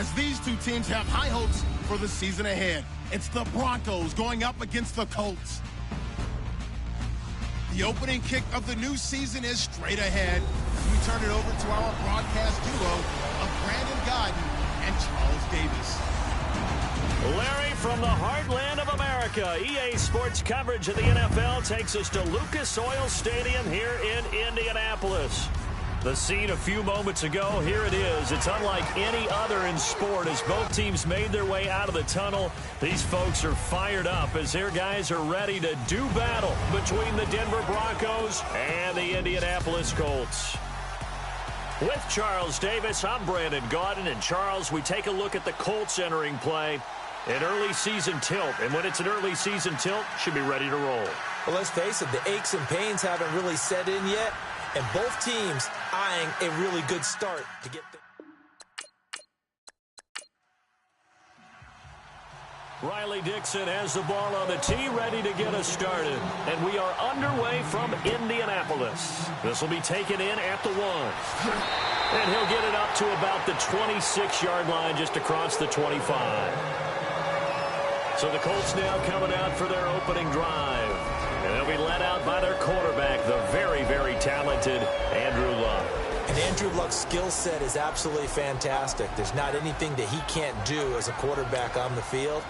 as these two teams have high hopes for the season ahead. It's the Broncos going up against the Colts. The opening kick of the new season is straight ahead as we turn it over to our broadcast duo of Brandon Gaudin and Charles Davis. Larry, from the heartland of America, EA Sports coverage of the NFL takes us to Lucas Oil Stadium here in Indianapolis. The scene a few moments ago, here it is. It's unlike any other in sport as both teams made their way out of the tunnel. These folks are fired up as their guys are ready to do battle between the Denver Broncos and the Indianapolis Colts. With Charles Davis, I'm Brandon Gaudin. And Charles, we take a look at the Colts entering play. An early season tilt, and when it's an early season tilt, should be ready to roll. Well, let's face it, the aches and pains haven't really set in yet, and both teams eyeing a really good start to get there. Riley Dixon has the ball on the tee, ready to get us started. And we are underway from Indianapolis. This will be taken in at the 1. And he'll get it up to about the 26-yard line, just across the 25. So the Colts now coming out for their opening drive. And they'll be led out by their quarterback, the very, very talented Andrew Luck. And Andrew Luck's skill set is absolutely fantastic. There's not anything that he can't do as a quarterback on the field.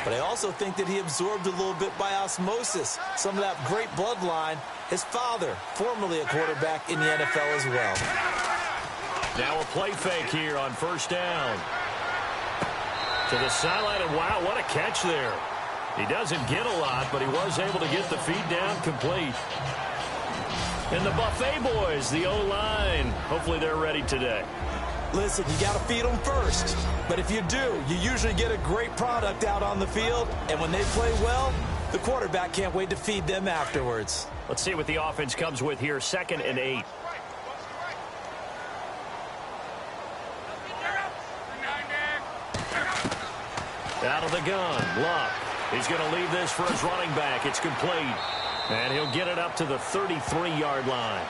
But I also think that he absorbed a little bit by osmosis some of that great bloodline. His father, formerly a quarterback in the NFL as well. Now a play fake here on first down. To the sideline, and wow, what a catch there. He doesn't get a lot, but he was able to get the feed down complete. And the Buffet boys, the O-line, hopefully they're ready today. Listen, you got to feed them first. But if you do, you usually get a great product out on the field. And when they play well, the quarterback can't wait to feed them afterwards. Let's see what the offense comes with here, 2nd and 8. Out of the gun, Luck. He's going to leave this for his running back. It's complete. And he'll get it up to the 33-yard line.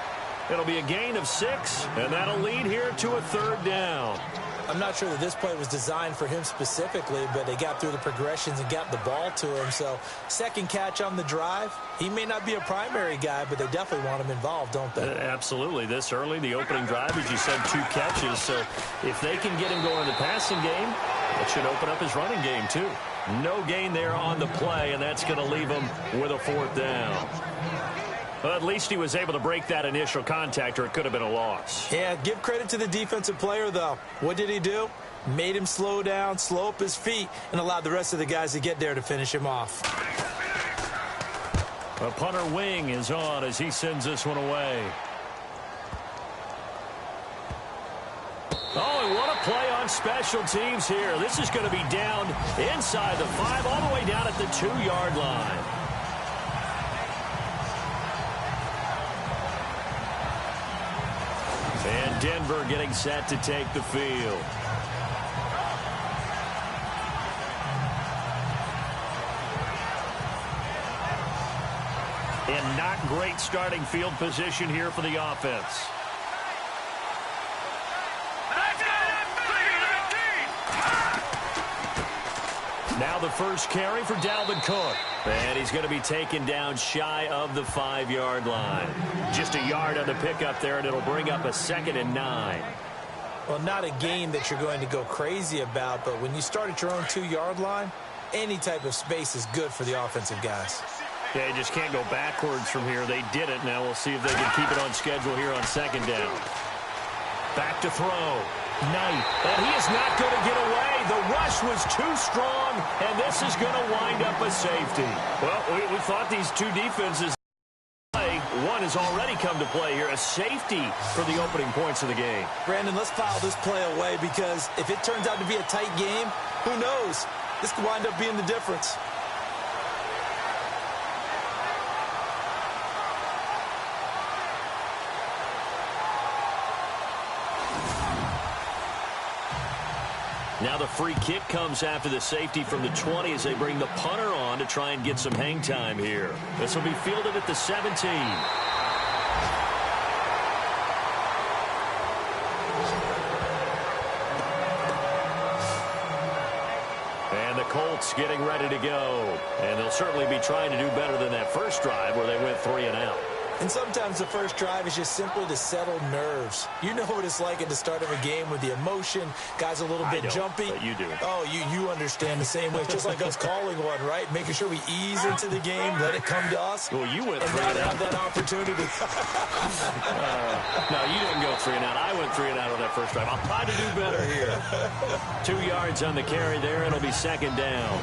It'll be a gain of 6, and that'll lead here to a 3rd down. I'm not sure that this play was designed for him specifically, but they got through the progressions and got the ball to him. So, second catch on the drive. He may not be a primary guy, but they definitely want him involved, don't they? Absolutely. This early, the opening drive, as you said, 2 catches. So, if they can get him going in the passing game, it should open up his running game, too. No gain there on the play, and that's going to leave him with a 4th down. Well, at least he was able to break that initial contact, or it could have been a loss. Yeah, give credit to the defensive player, though. What did he do? Made him slow down, slow up his feet, and allowed the rest of the guys to get there to finish him off. A punter wing is on as he sends this one away. Oh, and what a play on special teams here. This is going to be down inside the 5, all the way down at the 2-yard line. And Denver getting set to take the field. And not great starting field position here for the offense. Now the first carry for Dalvin Cook. And he's going to be taken down shy of the 5-yard line. Just a yard on the pickup there, and it'll bring up a 2nd and 9. Well, not a game that you're going to go crazy about, but when you start at your own 2-yard line, any type of space is good for the offensive guys. Yeah, you just can't go backwards from here. They did it. Now we'll see if they can keep it on schedule here on 2nd down. Back to throw. Knight, and he is not going to get away. The rush was too strong, and this is going to wind up a safety. Well, we thought these two defenses play. One has already come to play here, a safety for the opening points of the game. Brandon, let's file this play away because if it turns out to be a tight game, who knows? This could wind up being the difference. Now the free kick comes after the safety from the 20 as they bring the punter on to try and get some hang time here. This will be fielded at the 17. Colts getting ready to go. And they'll certainly be trying to do better than that first drive where they went 3 and out. And sometimes the first drive is just simply to settle nerves. You know what it's like at the start of a game with the emotion. Guys a little bit jumpy. But you do. Oh, you understand the same way. It's just like us calling one, right? Making sure we ease into the game, let it come to us. Well, you went and 3 not and out. have that opportunity. No, you didn't go 3 and out. I went 3 and out on that first drive. I'll try to do better here. 2 yards on the carry there. It'll be second down.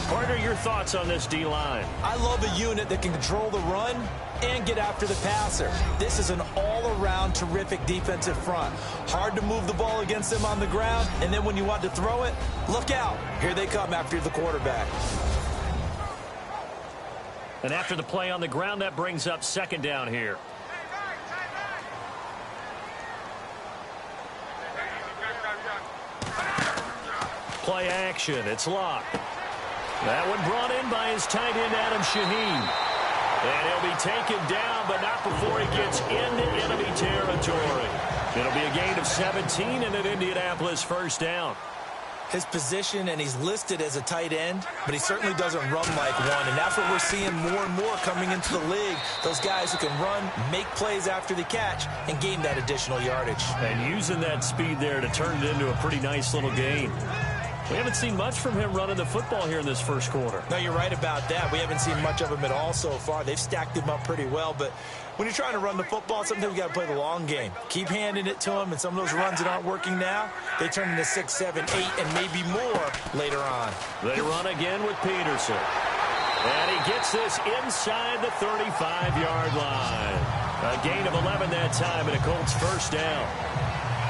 Partner, your thoughts on this D-line? I love a unit that can control the run and get after the passer. This is an all-around terrific defensive front. Hard to move the ball against them on the ground, and then when you want to throw it, look out. Here they come after the quarterback. And after the play on the ground, that brings up second down here. Play action. It's locked. That one brought in by his tight end, Adam Shaheen. And he'll be taken down, but not before he gets into enemy territory. It'll be a gain of 17 and an Indianapolis first down. His position, and he's listed as a tight end, but he certainly doesn't run like one, and that's what we're seeing more and more coming into the league. Those guys who can run, make plays after the catch, and gain that additional yardage. And using that speed there to turn it into a pretty nice little gain. We haven't seen much from him running the football here in this first quarter. No, you're right about that. We haven't seen much of him at all so far. They've stacked him up pretty well, but when you're trying to run the football, sometimes you got to play the long game. Keep handing it to him, and some of those runs that aren't working now, they turn into 6, 7, 8, and maybe more later on. They run again with Peterson. And he gets this inside the 35-yard line. A gain of 11 that time, and a Colts first down.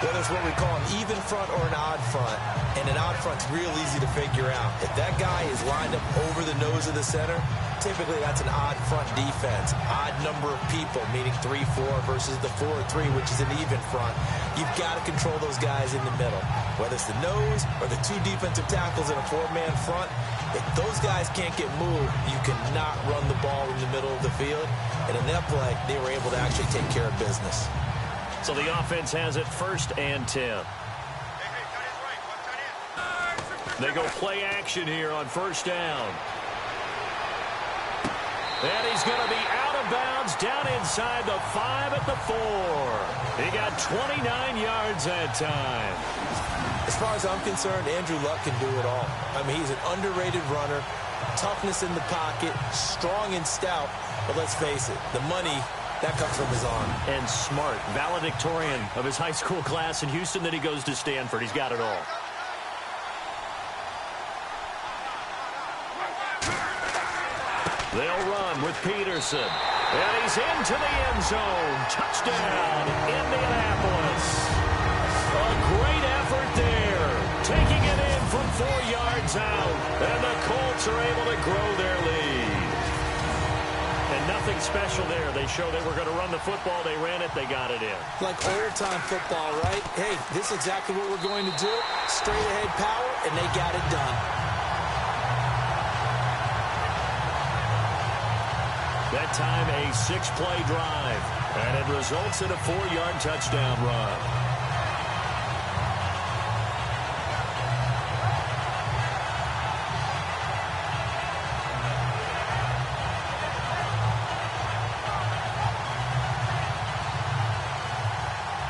Whether it's what we call an even front or an odd front, and an odd front's real easy to figure out. If that guy is lined up over the nose of the center, typically that's an odd front defense. Odd number of people, meaning 3-4 versus the 4-3, which is an even front. You've got to control those guys in the middle. Whether it's the nose or the 2 defensive tackles in a 4-man front, if those guys can't get moved, you cannot run the ball in the middle of the field. And in that play, they were able to actually take care of business. So the offense has it 1st and 10. They go play action here on first down. And he's going to be out of bounds down inside the 5 at the 4. He got 29 yards that time. As far as I'm concerned, Andrew Luck can do it all. I mean, he's an underrated runner, toughness in the pocket, strong and stout. But let's face it, the money, that comes from his arm. And smart, valedictorian of his high school class in Houston. Then he goes to Stanford. He's got it all. They'll run with Peterson. And he's into the end zone. Touchdown, Indianapolis. A great effort there. Taking it in from 4 yards out. And the Colts are able to grow their lead. And nothing special there. They showed they were going to run the football. They ran it. They got it in. Like old-time football, right? Hey, this is exactly what we're going to do. Straight-ahead power, and they got it done. That time, a 6-play drive. And it results in a 4-yard touchdown run.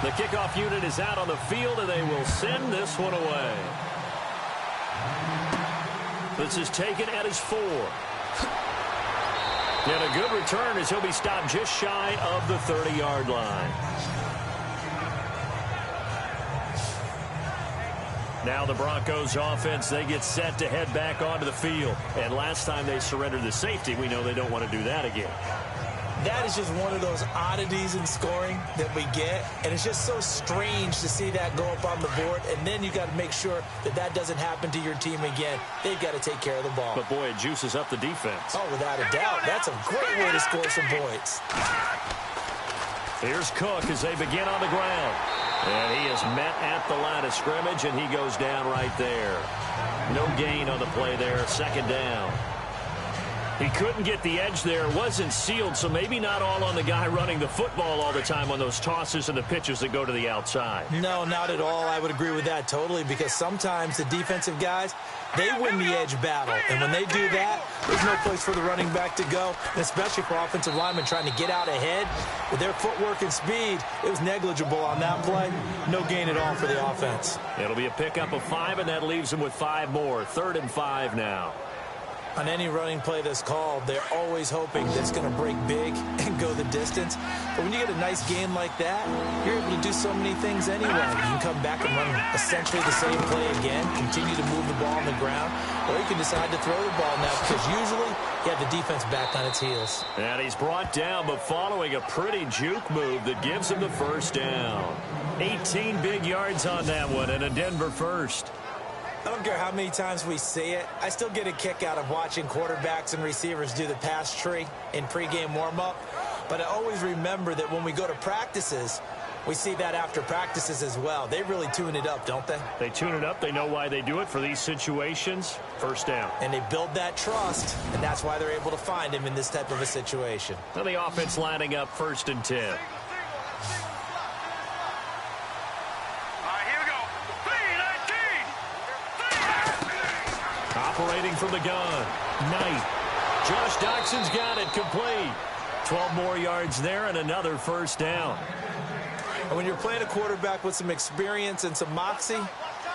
The kickoff unit is out on the field, and they will send this one away. This is taken at his 4. And a good return as he'll be stopped just shy of the 30-yard line. Now the Broncos offense, they get set to head back onto the field. And last time they surrendered the safety, we know they don't want to do that again. That is just one of those oddities in scoring that we get. And it's just so strange to see that go up on the board. And then you got to make sure that that doesn't happen to your team again. They've got to take care of the ball. But, boy, it juices up the defense. Oh, without a doubt. That's a great way to score some points. Here's Cook as they begin on the ground. And he is met at the line of scrimmage, and he goes down right there. No gain on the play there. Second down. He couldn't get the edge there. Wasn't sealed, so maybe not all on the guy running the football all the time on those tosses and the pitches that go to the outside. No, not at all. I would agree with that totally, because sometimes the defensive guys, they win the edge battle. And when they do that, there's no place for the running back to go, and especially for offensive linemen trying to get out ahead. With their footwork and speed, it was negligible on that play. No gain at all for the offense. It'll be a pickup of 5, and that leaves them with 5 more. 3rd and 5 now. On any running play that's called, they're always hoping that it's going to break big and go the distance. But when you get a nice gain like that, you're able to do so many things anyway. You can come back and run essentially the same play again, continue to move the ball on the ground, or you can decide to throw the ball now, because usually you have the defense back on its heels. And he's brought down, but following a pretty juke move that gives him the first down. 18 big yards on that one, and a Denver first. I don't care how many times we see it. I still get a kick out of watching quarterbacks and receivers do the pass tree in pregame warm-up. But I always remember that when we go to practices, we see that after practices as well. They really tune it up, don't they? They tune it up. They know why they do it for these situations. First down. And they build that trust, and that's why they're able to find him in this type of a situation. Now the offense lining up 1st and 10. Operating from the gun. Knight. Josh Doxson's got it complete. 12 more yards there and another first down. And when you're playing a quarterback with some experience and some moxie,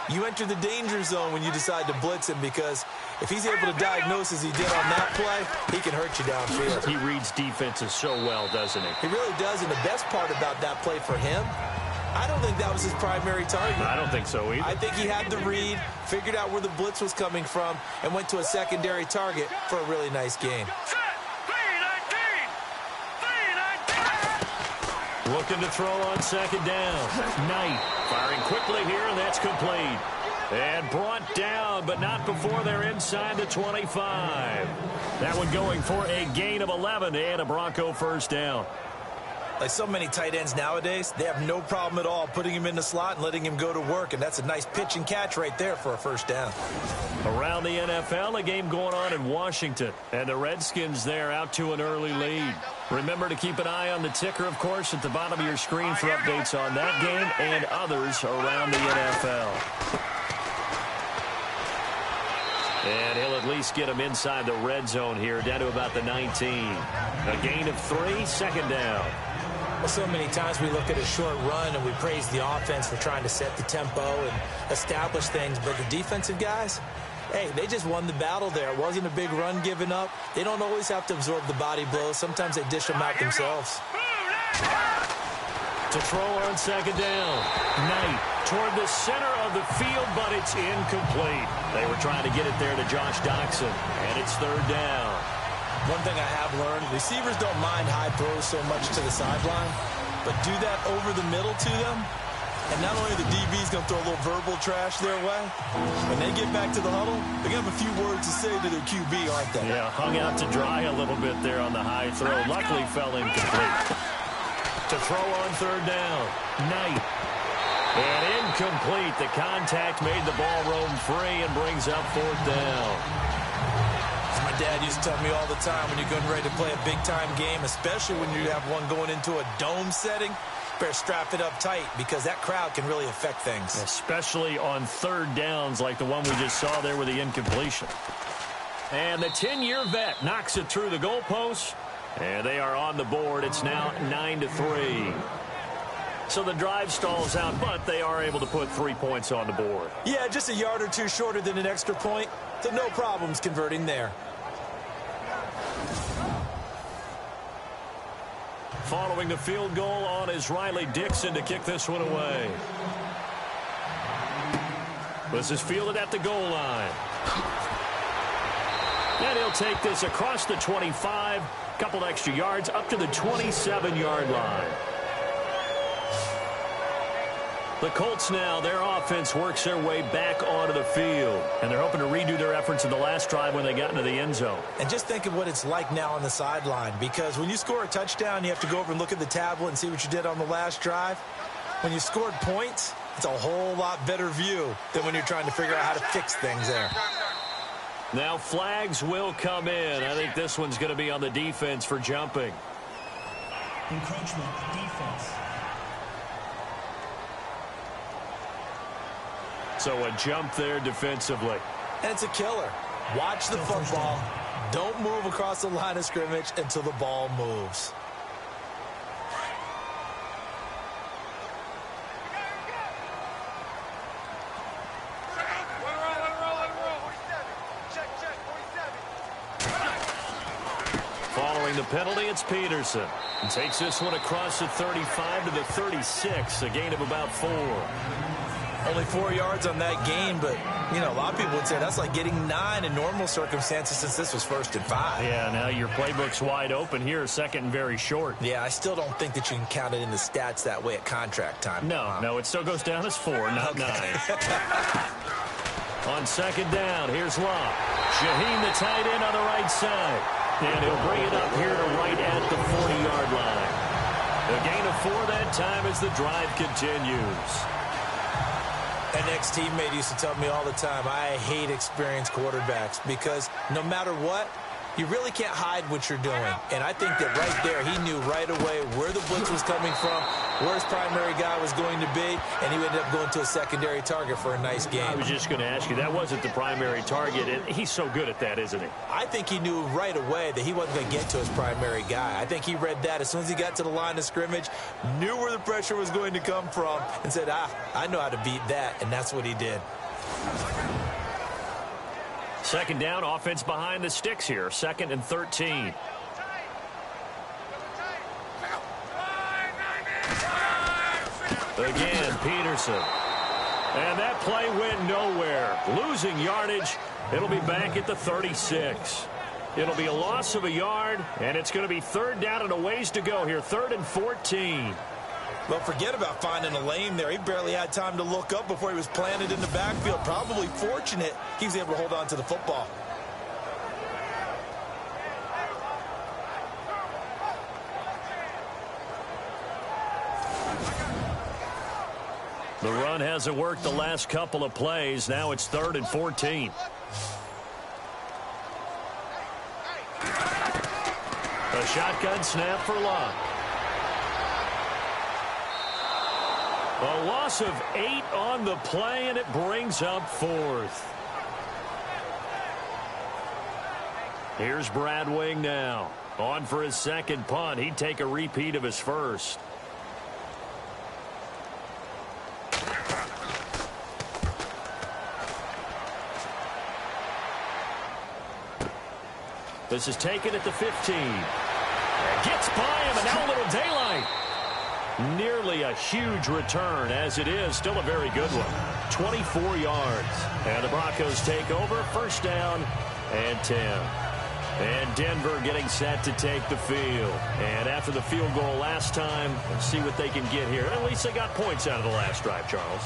you enter the danger zone when you decide to blitz him, because if he's able to diagnose as he did on that play, he can hurt you downfield. He reads defenses so well, doesn't he? He really does, and the best part about that play for him, I don't think that was his primary target. I don't think so either. I think he had the read, figured out where the blitz was coming from, and went to a secondary target for a really nice gain. Looking to throw on 2nd down. Knight firing quickly here, and that's complete. And brought down, but not before they're inside the 25. That one going for a gain of 11 and a Bronco first down. Like so many tight ends nowadays, they have no problem at all putting him in the slot and letting him go to work, and that's a nice pitch and catch right there for a first down. Around the NFL, a game going on in Washington, and the Redskins there out to an early lead. Remember to keep an eye on the ticker, of course, at the bottom of your screen for updates on that game and others around the NFL. And he'll at least get him inside the red zone here, down to about the 19. A gain of 3, 2nd down. Well, so many times we look at a short run and we praise the offense for trying to set the tempo and establish things, but the defensive guys, hey, they just won the battle there. It wasn't a big run given up. They don't always have to absorb the body blows. Sometimes they dish them out themselves. To throw on 2nd down. Knight toward the center of the field, but it's incomplete. They were trying to get it there to Josh Doxson, and it's 3rd down. One thing I have learned, receivers don't mind high throws so much to the sideline, but do that over the middle to them, and not only the DB's going to throw a little verbal trash their way, when they get back to the huddle, they're going to have a few words to say to their QB, aren't they? Yeah, hung out to dry a little bit there on the high throw. Luckily fell incomplete. To throw on 3rd down. Knight. And incomplete. The contact made the ball roam free and brings up 4th down. My dad used to tell me all the time, when you're getting ready to play a big-time game, especially when you have one going into a dome setting, better strap it up tight, because that crowd can really affect things. Especially on 3rd downs like the one we just saw there with the incompletion. And the 10-year vet knocks it through the goalpost, and they are on the board. It's now 9-3. So the drive stalls out, but they are able to put 3 points on the board. Yeah, just a yard or two shorter than an extra point, so no problems converting there. Following the field goal on is Riley Dixon to kick this one away. This is fielded at the goal line. And he'll take this across the 25, couple extra yards up to the 27-yard line. The Colts now, their offense works their way back onto the field. And they're hoping to redo their efforts in the last drive when they got into the end zone. And just think of what it's like now on the sideline. Because when you score a touchdown, you have to go over and look at the tablet and see what you did on the last drive. When you scored points, it's a whole lot better view than when you're trying to figure out how to fix things there. Now flags will come in. I think this one's going to be on the defense for jumping. Encroachment, defense. So a jump there defensively. And it's a killer. Watch the football. Don't move across the line of scrimmage until the ball moves. Following the penalty, it's Peterson. He takes this one across the 35 to the 36, a gain of about 4. Only 4 yards on that gain, but, you know, a lot of people would say that's like getting 9 in normal circumstances since this was 1st and 5. Yeah, now your playbook's wide open here, 2nd and very short. Yeah, I still don't think that you can count it in the stats that way at contract time. No, it still goes down as 4, not 9. On 2nd down, here's Love. Shaheen, the tight end, on the right side. And he'll bring it up here to right at the 40-yard line. A gain of 4 that time as the drive continues. An ex-teammate used to tell me all the time, I hate experienced quarterbacks because no matter what, you really can't hide what you're doing. And I think that right there, he knew right away where the blitz was coming from, where his primary guy was going to be, and he ended up going to a secondary target for a nice game. I was just going to ask you, that wasn't the primary target, and he's so good at that, isn't he? I think he knew right away that he wasn't going to get to his primary guy. I think he read that as soon as he got to the line of scrimmage, knew where the pressure was going to come from, and said, I know how to beat that, and that's what he did. 2nd down, offense behind the sticks here, 2nd and 13. Again, Peterson. And that play went nowhere. Losing yardage. It'll be back at the 36. It'll be a loss of a yard, and it's going to be 3rd down and a ways to go here, 3rd and 14. Well, forget about finding a lane there. He barely had time to look up before he was planted in the backfield. Probably fortunate he was able to hold on to the football. The run hasn't worked the last couple of plays. Now it's 3rd and 14. A shotgun snap for Love. A loss of 8 on the play, and it brings up 4th. Here's Brad Wing now. On for his 2nd punt. He'd take a repeat of his first. This is taken at the 15. Gets by him, and now a little daylight. Nearly a huge return, as it is still a very good one. 24 yards. And the Broncos take over, 1st down and 10. And Denver getting set to take the field. And after the field goal last time, let's see what they can get here. At least they got points out of the last drive, Charles.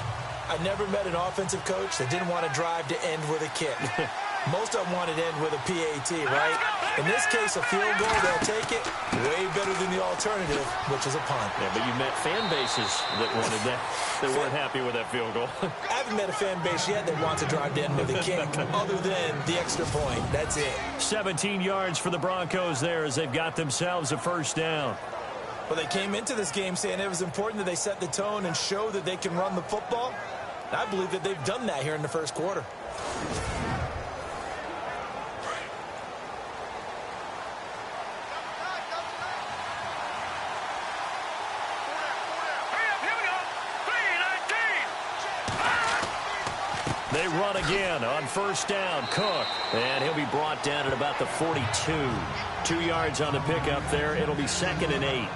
I never met an offensive coach that didn't want to drive to end with a kick. Most of them wanted to end with a PAT, right? In this case, a field goal, they'll take it. Way better than the alternative, which is a punt. Yeah, but you met fan bases that wanted that. They weren't happy with that field goal. I haven't met a fan base yet that wants to drive to end with a kick, other than the extra point. That's it. 17 yards for the Broncos there as they've got themselves a 1st down. Well, they came into this game saying it was important that they set the tone and show that they can run the football. I believe that they've done that here in the 1st quarter. They run again on 1st down. Cook. And he'll be brought down at about the 42. 2 yards on the pickup there. It'll be 2nd and 8.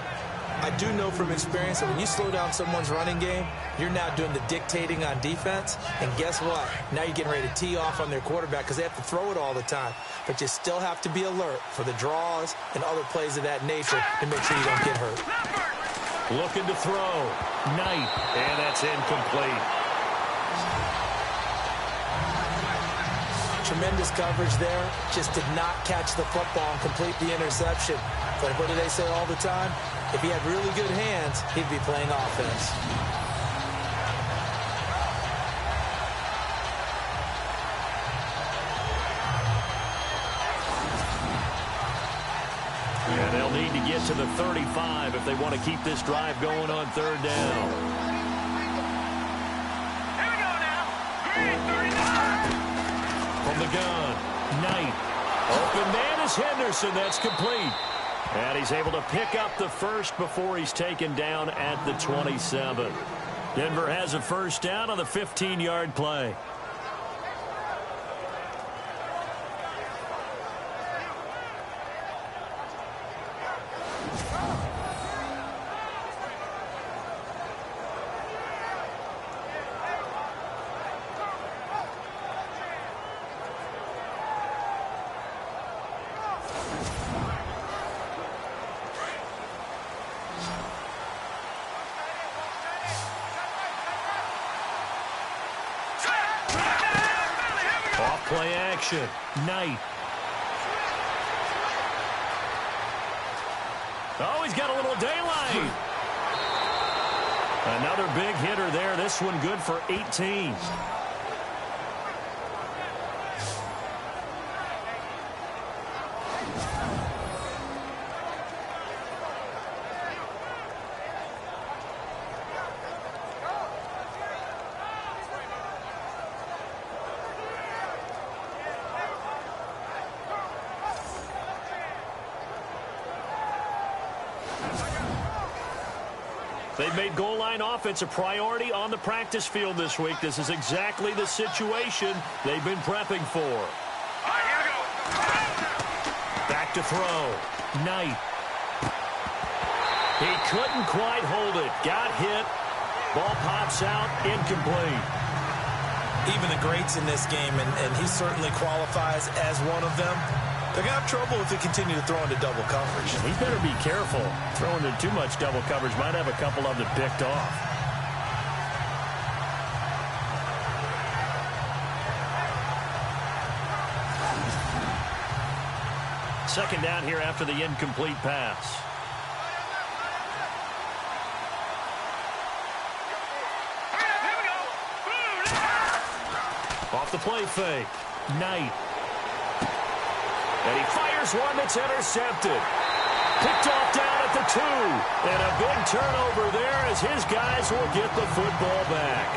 I do know from experience that when you slow down someone's running game, you're now doing the dictating on defense. And guess what? Now you're getting ready to tee off on their quarterback because they have to throw it all the time. But you still have to be alert for the draws and other plays of that nature to make sure you don't get hurt. Looking to throw. Knight. And that's incomplete. Tremendous coverage there. Just did not catch the football and complete the interception. But what do they say all the time? If he had really good hands, he'd be playing offense. to get to the 35 if they want to keep this drive going on third down. Here we go now. Green, 39. From the gun, Knight. Open man is Henderson. That's complete. And he's able to pick up the first before he's taken down at the 27. Denver has a first down on the 15-yard play. Play action. Knight. Oh, he's got a little daylight. Another big hitter there. This one good for 18. They've made goal line offense a priority on the practice field this week. This is exactly the situation they've been prepping for. All right, here we go. Back to throw. Knight. He couldn't quite hold it. Got hit. Ball pops out. Incomplete. Even the greats in this game, and he certainly qualifies as one of them, they're going to have trouble if they continue to throw into double coverage. He better be careful. Throwing into too much double coverage might have a couple of them picked off. Second down here after the incomplete pass. Off the play fake. Knight. And he fires one that's intercepted. Picked off down at the 2. And a big turnover there as his guys will get the football back.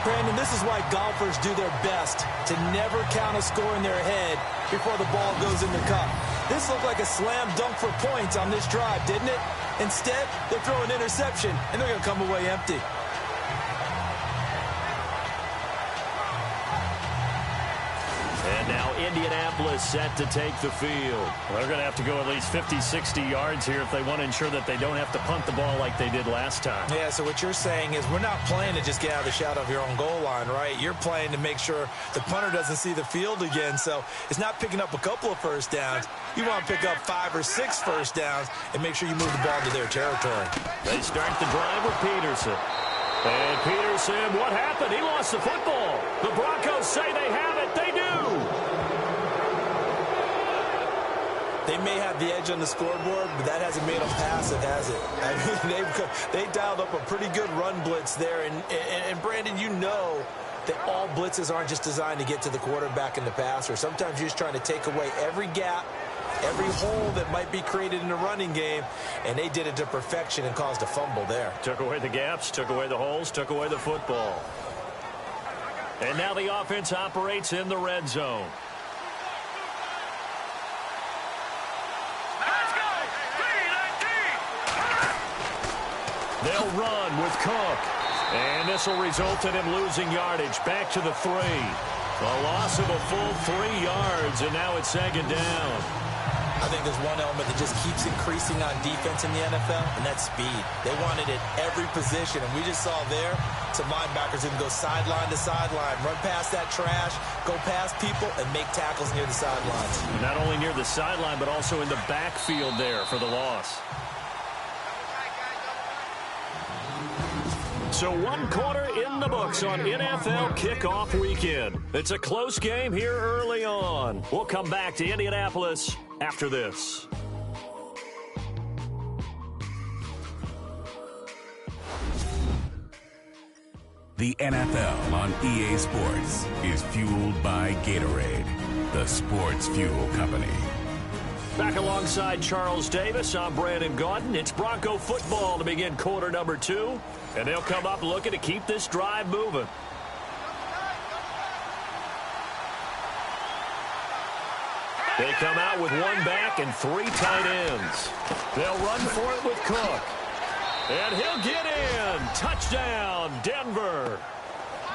Brandon, this is why golfers do their best to never count a score in their head before the ball goes in the cup. This looked like a slam dunk for points on this drive, didn't it? Instead, they throw an interception, and they're going to come away empty. And now Indianapolis set to take the field. They're going to have to go at least 50, 60 yards here if they want to ensure that they don't have to punt the ball like they did last time. Yeah, so what you're saying is we're not playing to just get out of the shadow of your own goal line, right? You're playing to make sure the punter doesn't see the field again. So it's not picking up a couple of first downs. You want to pick up 5 or 6 first downs and make sure you move the ball into their territory. They start the drive with Peterson. And Peterson, what happened? He lost the football. The Broncos say they have it. They do. They may have the edge on the scoreboard, but that hasn't made them passive, has it? I mean, they dialed up a pretty good run blitz there. And Brandon, you know that all blitzes aren't just designed to get to the quarterback in the passer. Sometimes you're just trying to take away every gap, every hole that might be created in the running game, and they did it to perfection and caused a fumble there. Took away the gaps, took away the holes, took away the football. And now the offense operates in the red zone. They'll run with Cook. And this will result in him losing yardage. Back to the 3. A loss of a full 3 yards, and now it's second down. I think there's one element that just keeps increasing on defense in the NFL, and that's speed. They want it at every position, and we just saw there some linebackers who can go sideline to sideline, run past that trash, go past people, and make tackles near the sidelines. Not only near the sideline, but also in the backfield there for the loss. So 1 quarter in the books on NFL kickoff weekend. It's a close game here early on. We'll come back to Indianapolis after this. The NFL on EA Sports is fueled by Gatorade, the sports fuel company. Back alongside Charles Davis, I'm Brandon Gaudin. It's Bronco football to begin quarter number 2. And they'll come up looking to keep this drive moving. They come out with 1 back and 3 tight ends. They'll run for it with Cook. And he'll get in. Touchdown, Denver.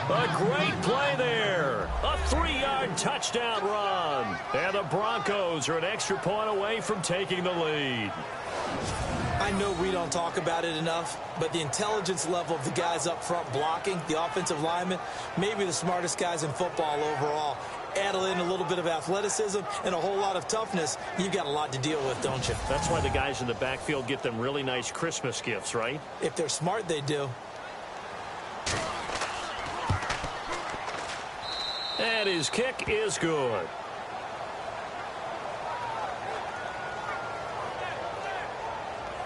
A great play there. A 3-yard touchdown run. And the Broncos are an extra point away from taking the lead. I know we don't talk about it enough, but the intelligence level of the guys up front blocking, the offensive linemen, maybe the smartest guys in football overall. Add in a little bit of athleticism and a whole lot of toughness, you've got a lot to deal with, don't you? That's why the guys in the backfield get them really nice Christmas gifts, right? If they're smart, they do. And his kick is good.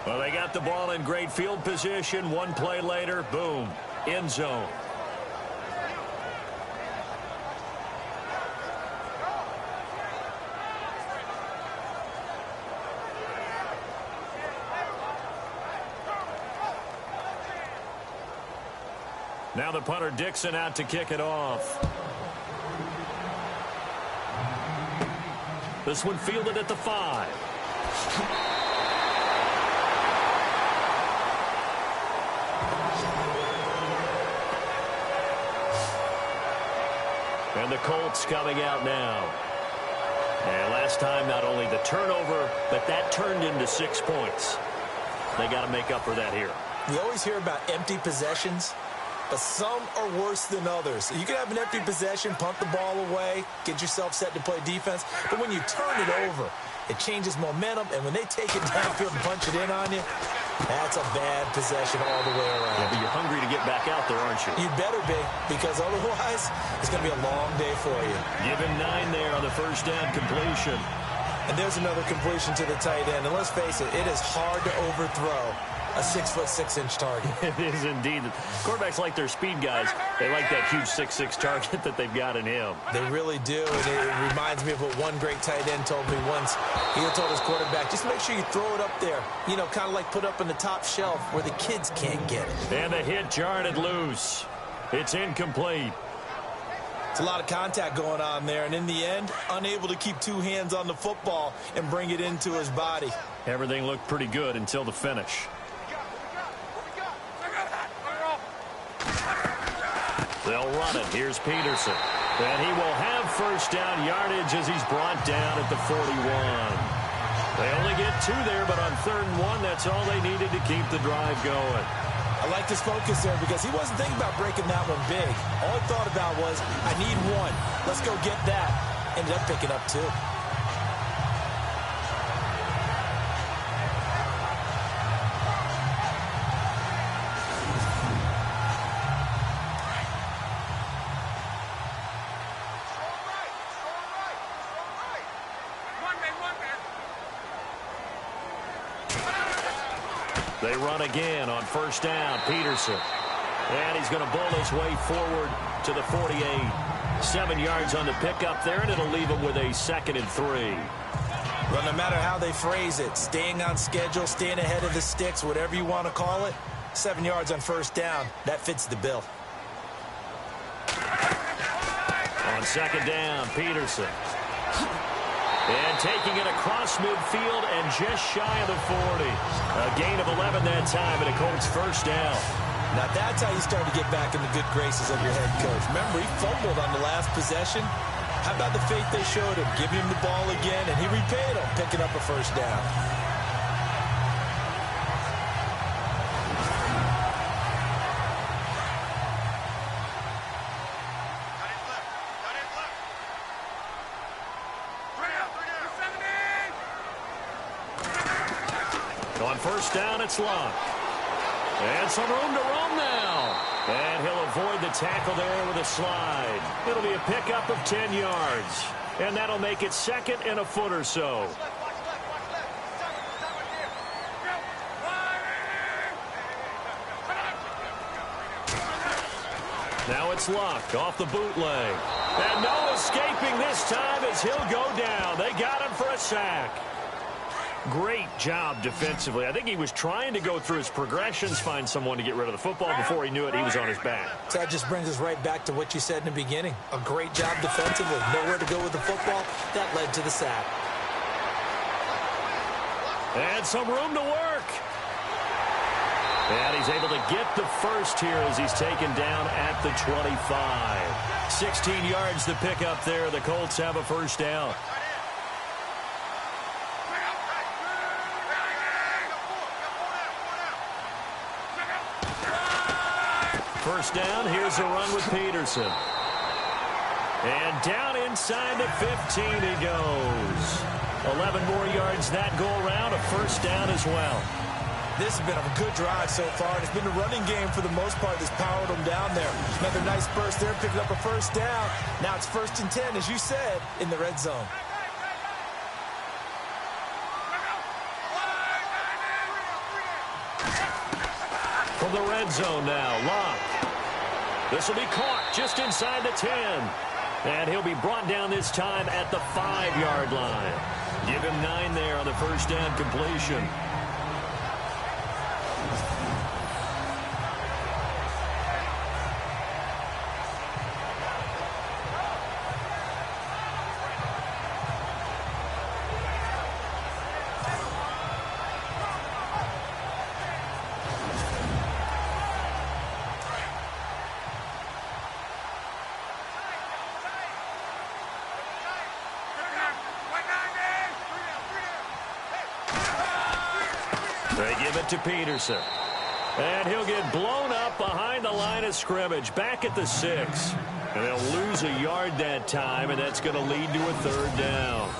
Well, they got the ball in great field position. 1 play later, boom, end zone. Now the punter Dixon out to kick it off. This one fielded at the 5. And the Colts coming out now. And last time, not only the turnover, but that turned into 6 points. They got to make up for that here. We always hear about empty possessions, but some are worse than others. You can have an empty possession, punt the ball away, get yourself set to play defense, but when you turn it over, it changes momentum, and when they take it downfield and punch it in on you, that's a bad possession all the way around. Yeah, but you're hungry to get back out there, aren't you? You better be, because otherwise, it's going to be a long day for you. Give him 9 there on the first down completion. And there's another completion to the tight end. And let's face it, it is hard to overthrow a 6'6" target. It is indeed. Quarterbacks like their speed guys. They like that huge 6'6" target that they've got in him. They really do. And it reminds me of what one great tight end told me once. He told his quarterback, just make sure you throw it up there. You know, kind of like put up in the top shelf where the kids can't get it. And the hit jarred it loose. It's incomplete. It's a lot of contact going on there. And in the end, unable to keep 2 hands on the football and bring it into his body. Everything looked pretty good until the finish. They'll run it. Here's Peterson. And he will have first down yardage as he's brought down at the 41. They only get 2 there, but on 3rd and 1, that's all they needed to keep the drive going. I like this focus there because he wasn't thinking about breaking that one big. All he thought about was, I need 1. Let's go get that. Ended up picking up 2. They run again on first down. Peterson. And he's going to bull his way forward to the 48. 7 yards on the pickup there, and it'll leave him with a 2nd and 3. Well, no matter how they phrase it, staying on schedule, staying ahead of the sticks, whatever you want to call it, 7 yards on first down, that fits the bill. On 2nd down, Peterson. And taking it across midfield and just shy of the 40. A gain of 11 that time, and a Colts first down. Now that's how you start to get back in the good graces of your head coach. Remember, he fumbled on the last possession. How about the faith they showed him, giving him the ball again, and he repaid him, picking up a first down. On first down, it's Luck. And some room to roam now. And he'll avoid the tackle there with a slide. It'll be a pickup of 10 yards. And that'll make it 2nd and a foot or so. Now it's Luck off the bootleg. And no escaping this time as he'll go down. They got him for a sack. Great job defensively. I think he was trying to go through his progressions, find someone to get rid of the football. Before he knew it, he was on his back. So that just brings us right back to what you said in the beginning. A great job defensively. Nowhere to go with the football. That led to the sack. And some room to work. And he's able to get the first here as he's taken down at the 25. 16 yards to pick up there. The Colts have a first down. First down, here's a run with Peterson. And down inside the 15 he goes. 11 more yards that go around, a first down as well. This has been a good drive so far. It's been the running game for the most part that's powered them down there. Another nice burst there, picking up a first down. Now it's 1st and 10, as you said, in the red zone. From the red zone now, Locke. This will be caught just inside the 10. And he'll be brought down this time at the 5-yard line. Give him 9 there on the first down completion. They give it to Peterson. And he'll get blown up behind the line of scrimmage, back at the 6. And they'll lose a yard that time, and that's going to lead to a 3rd down.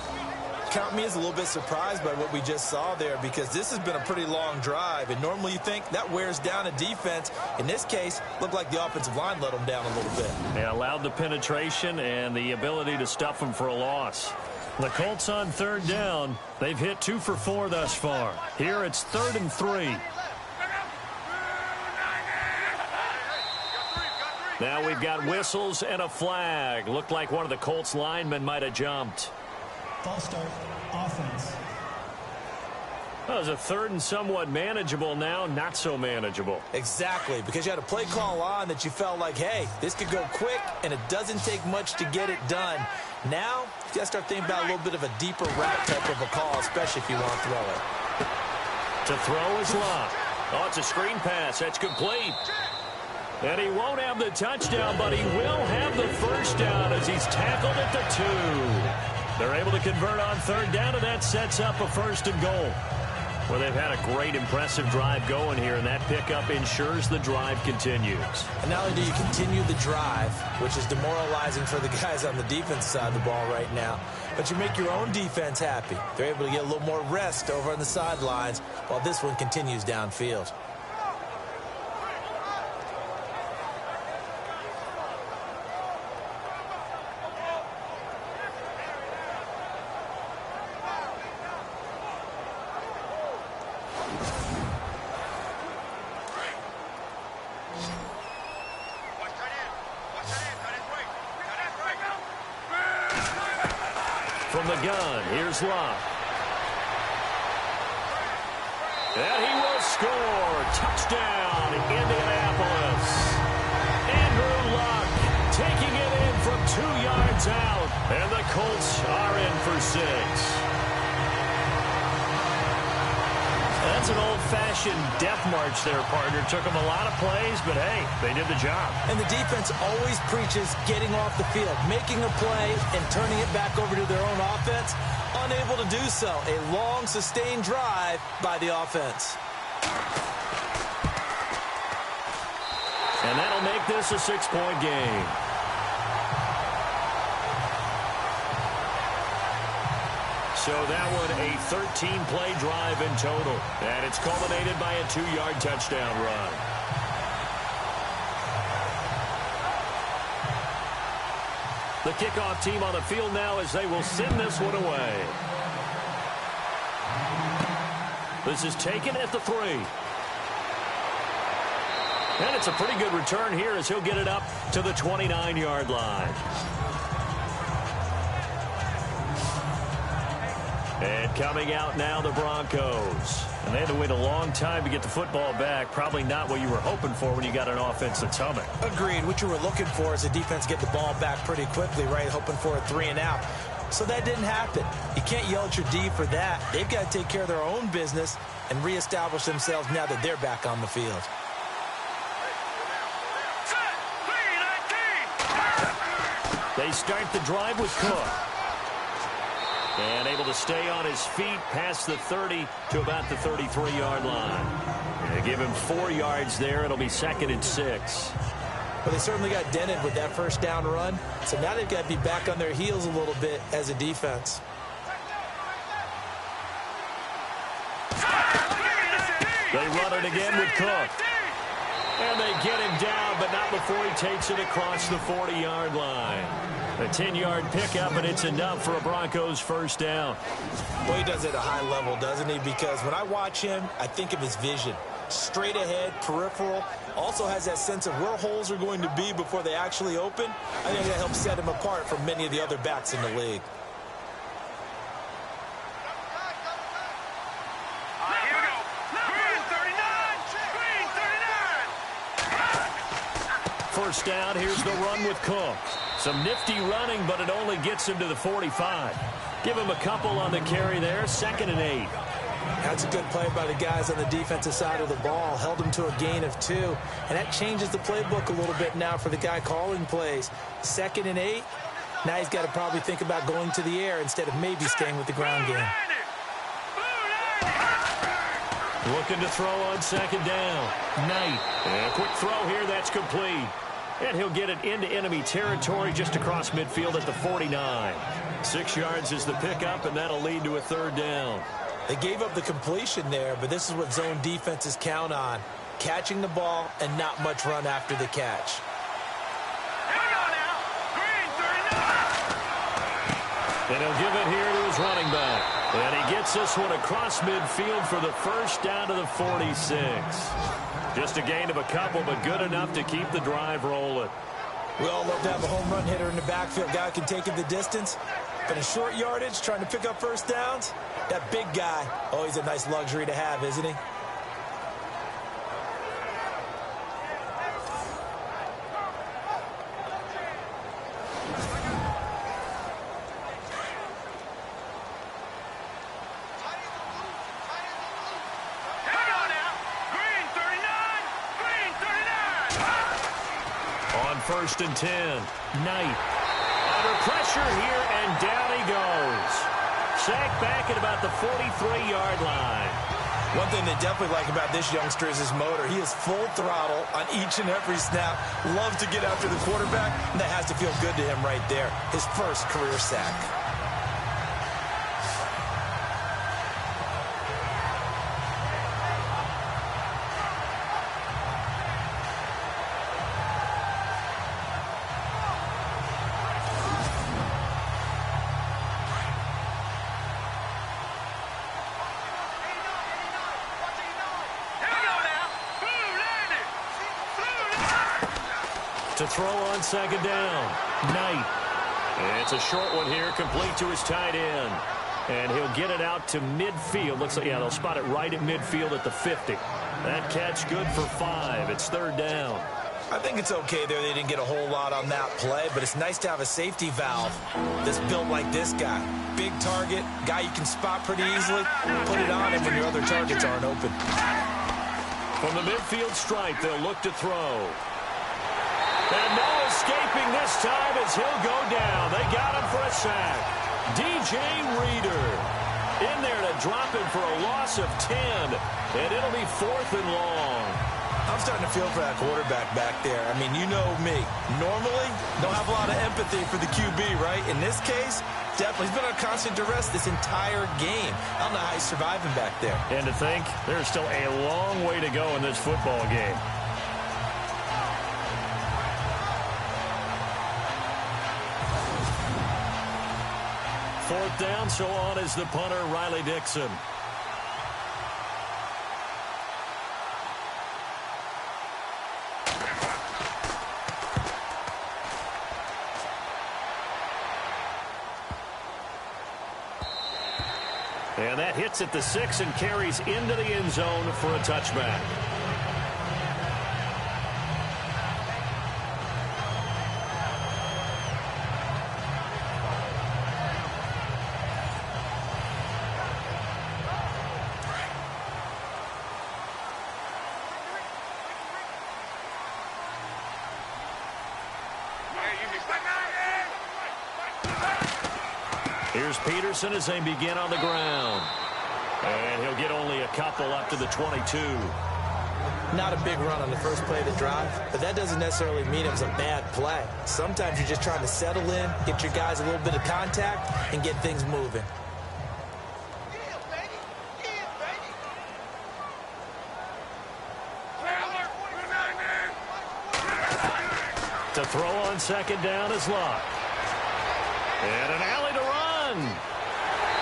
Count me as a little bit surprised by what we just saw there, because this has been a pretty long drive, and normally you think that wears down a defense. In this case, looked like the offensive line let them down a little bit. They allowed the penetration and the ability to stuff them for a loss. The Colts on 3rd down. They've hit 2 for 4 thus far. Here it's 3rd and 3. Now we've got whistles and a flag. Looked like one of the Colts linemen might have jumped. False start, offense. That was a 3rd and somewhat manageable, now not so manageable. Exactly, because you had a play call on that you felt like, hey, this could go quick, and it doesn't take much to get it done. Now, you got to start thinking about a little bit of a deeper route type of a call, especially if you want to throw it. To throw is Locke. Oh, it's a screen pass. That's complete. And he won't have the touchdown, but he will have the first down as he's tackled at the 2. They're able to convert on 3rd down, and that sets up a 1st and goal. Well, they've had a great, impressive drive going here, and that pickup ensures the drive continues. And not only do you continue the drive, which is demoralizing for the guys on the defense side of the ball right now, but you make your own defense happy. They're able to get a little more rest over on the sidelines while this one continues downfield. From the gun, here's Locke. And he will score. Touchdown, Indianapolis. Andrew Luck taking it in from 2 yards out. And the Colts are in for 6. That's an old-fashioned death march there, partner. Took them a lot of plays, but hey, they did the job. And the defense always preaches getting off the field, making a play, and turning it back over to their own offense. Unable to do so. A long, sustained drive by the offense. And that'll make this a 6-point game. So that one a 13-play drive in total. And it's culminated by a 2-yard touchdown run. The kickoff team on the field now as they will send this one away. This is taken at the 3. And it's a pretty good return here as he'll get it up to the 29-yard line. And coming out now, the Broncos. And they had to wait a long time to get the football back. Probably not what you were hoping for when you got an offense that's humming. Agreed. What you were looking for is a defense get the ball back pretty quickly, right? Hoping for a 3-and-out. So that didn't happen. You can't yell at your D for that. They've got to take care of their own business and reestablish themselves now that they're back on the field. They start the drive with Cook. And able to stay on his feet past the 30 to about the 33-yard line. And give him 4 yards there. It'll be 2nd and 6. Well, they certainly got dented with that first down run. So now they've got to be back on their heels a little bit as a defense. They run it again with Cook. And they get him down, but not before he takes it across the 40-yard line. A 10-yard pickup, and it's enough for a Broncos first down. Well, he does it at a high level, doesn't he? Because when I watch him, I think of his vision. Straight ahead, peripheral. Also has that sense of where holes are going to be before they actually open. I think that helps set him apart from many of the other backs in the league. Here we go. Green 39. Green 39. First down, here's the run with Cook. Some nifty running, but it only gets him to the 45. Give him a couple on the carry there. 2nd and 8. That's a good play by the guys on the defensive side of the ball. Held him to a gain of 2. And that changes the playbook a little bit now for the guy calling plays. 2nd and 8. Now he's got to probably think about going to the air instead of maybe staying with the ground game. Looking to throw on 2nd down. Knight. And a quick throw here. That's complete. And he'll get it into enemy territory just across midfield at the 49. 6 yards is the pickup, and that'll lead to a 3rd down. They gave up the completion there, but this is what zone defenses count on. Catching the ball and not much run after the catch. Here we go now. Green 39. And he'll give it here to his running back. And he gets this one across midfield for the first down to the 46. Just a gain of a couple, but good enough to keep the drive rolling. We all love to have a home run hitter in the backfield. Guy who can take it the distance. But in short yardage, trying to pick up first downs, that big guy, always a nice luxury to have, isn't he? First and 10. Knight under pressure here, and down he goes. Sacked back at about the 43-yard line. One thing they definitely like about this youngster is his motor. He is full throttle on each and every snap. Loves to get after the quarterback, and that has to feel good to him right there. His first career sack. To throw on 2nd down. Knight. And it's a short one here, complete to his tight end. And he'll get it out to midfield. Looks like, yeah, they'll spot it right at midfield at the 50. That catch good for 5. It's 3rd down. I think it's okay there. They didn't get a whole lot on that play, but it's nice to have a safety valve that's built like this guy. Big target, guy you can spot pretty easily. Put it on him when your other targets aren't open. From the midfield stripe, they'll look to throw. And no escaping this time as he'll go down. They got him for a sack. DJ Reader in there to drop him for a loss of 10. And it'll be 4th and long. I'm starting to feel for that quarterback back there. I mean, you know me. Normally, don't have a lot of empathy for the QB, right? In this case, definitely. He's been on constant duress this entire game. I don't know how he's surviving back there. And to think, there's still a long way to go in this football game. 4th down, so on is the punter, Riley Dixon. And that hits at the 6 and carries into the end zone for a touchback. Here's Peterson as they begin on the ground. And he'll get only a couple up to the 22. Not a big run on the first play of the drive, but that doesn't necessarily mean it was a bad play. Sometimes you're just trying to settle in, get your guys a little bit of contact, and get things moving. To throw on second down is Luck. And an alley to run.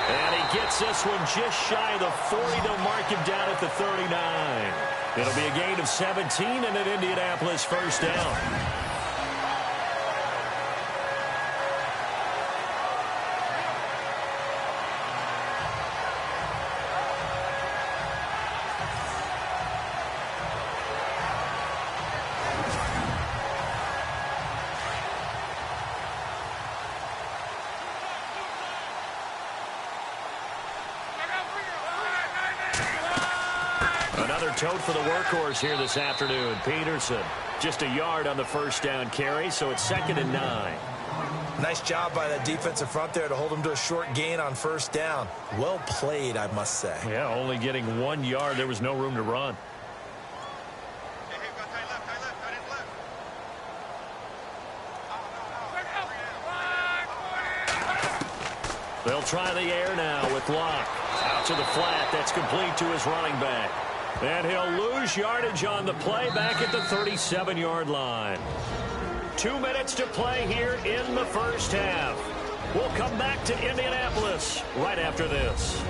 And he gets this one just shy of the 40. They'll mark him down at the 39. It'll be a gain of 17 and an Indianapolis first down. Toad for the workhorse here this afternoon. Peterson just a yard on the first down carry, so it's 2nd and 9. Nice job by that defensive front there to hold him to a short gain on first down. Well played, I must say. Yeah, only getting 1 yard. There was no room to run. They'll try the air now with Luck. Out to the flat. That's complete to his running back. And he'll lose yardage on the play back at the 37-yard line. 2 minutes to play here in the first half. We'll come back to Indianapolis right after this.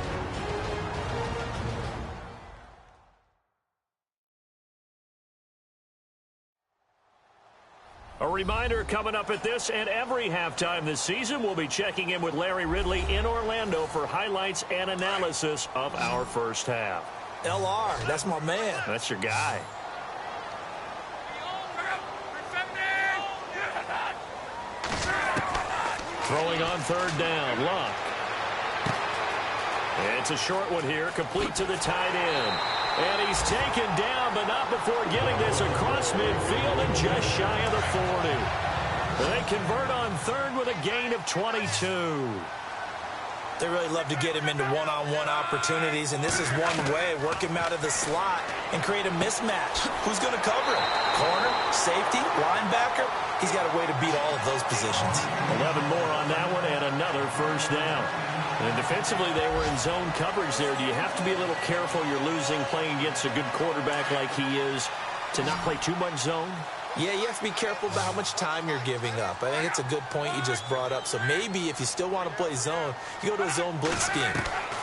A reminder coming up at this and every halftime this season, we'll be checking in with Larry Ridley in Orlando for highlights and analysis of our first half. LR, that's my man. That's your guy. Throwing on third down, Luck. It's a short one here, complete to the tight end. And he's taken down, but not before getting this across midfield and just shy of the 40. They convert on third with a gain of 22. They really love to get him into one-on-one opportunities, and this is one way. Work him out of the slot and create a mismatch. Who's going to cover him? Corner, safety, linebacker? He's got a way to beat all of those positions. 11 more on that one and another first down. And defensively, they were in zone coverage there. Do you have to be a little careful? You're losing playing against a good quarterback like he is to not play too much zone? Yeah, you have to be careful about how much time you're giving up. I think it's a good point you just brought up. So maybe if you still want to play zone, you go to a zone blitz scheme.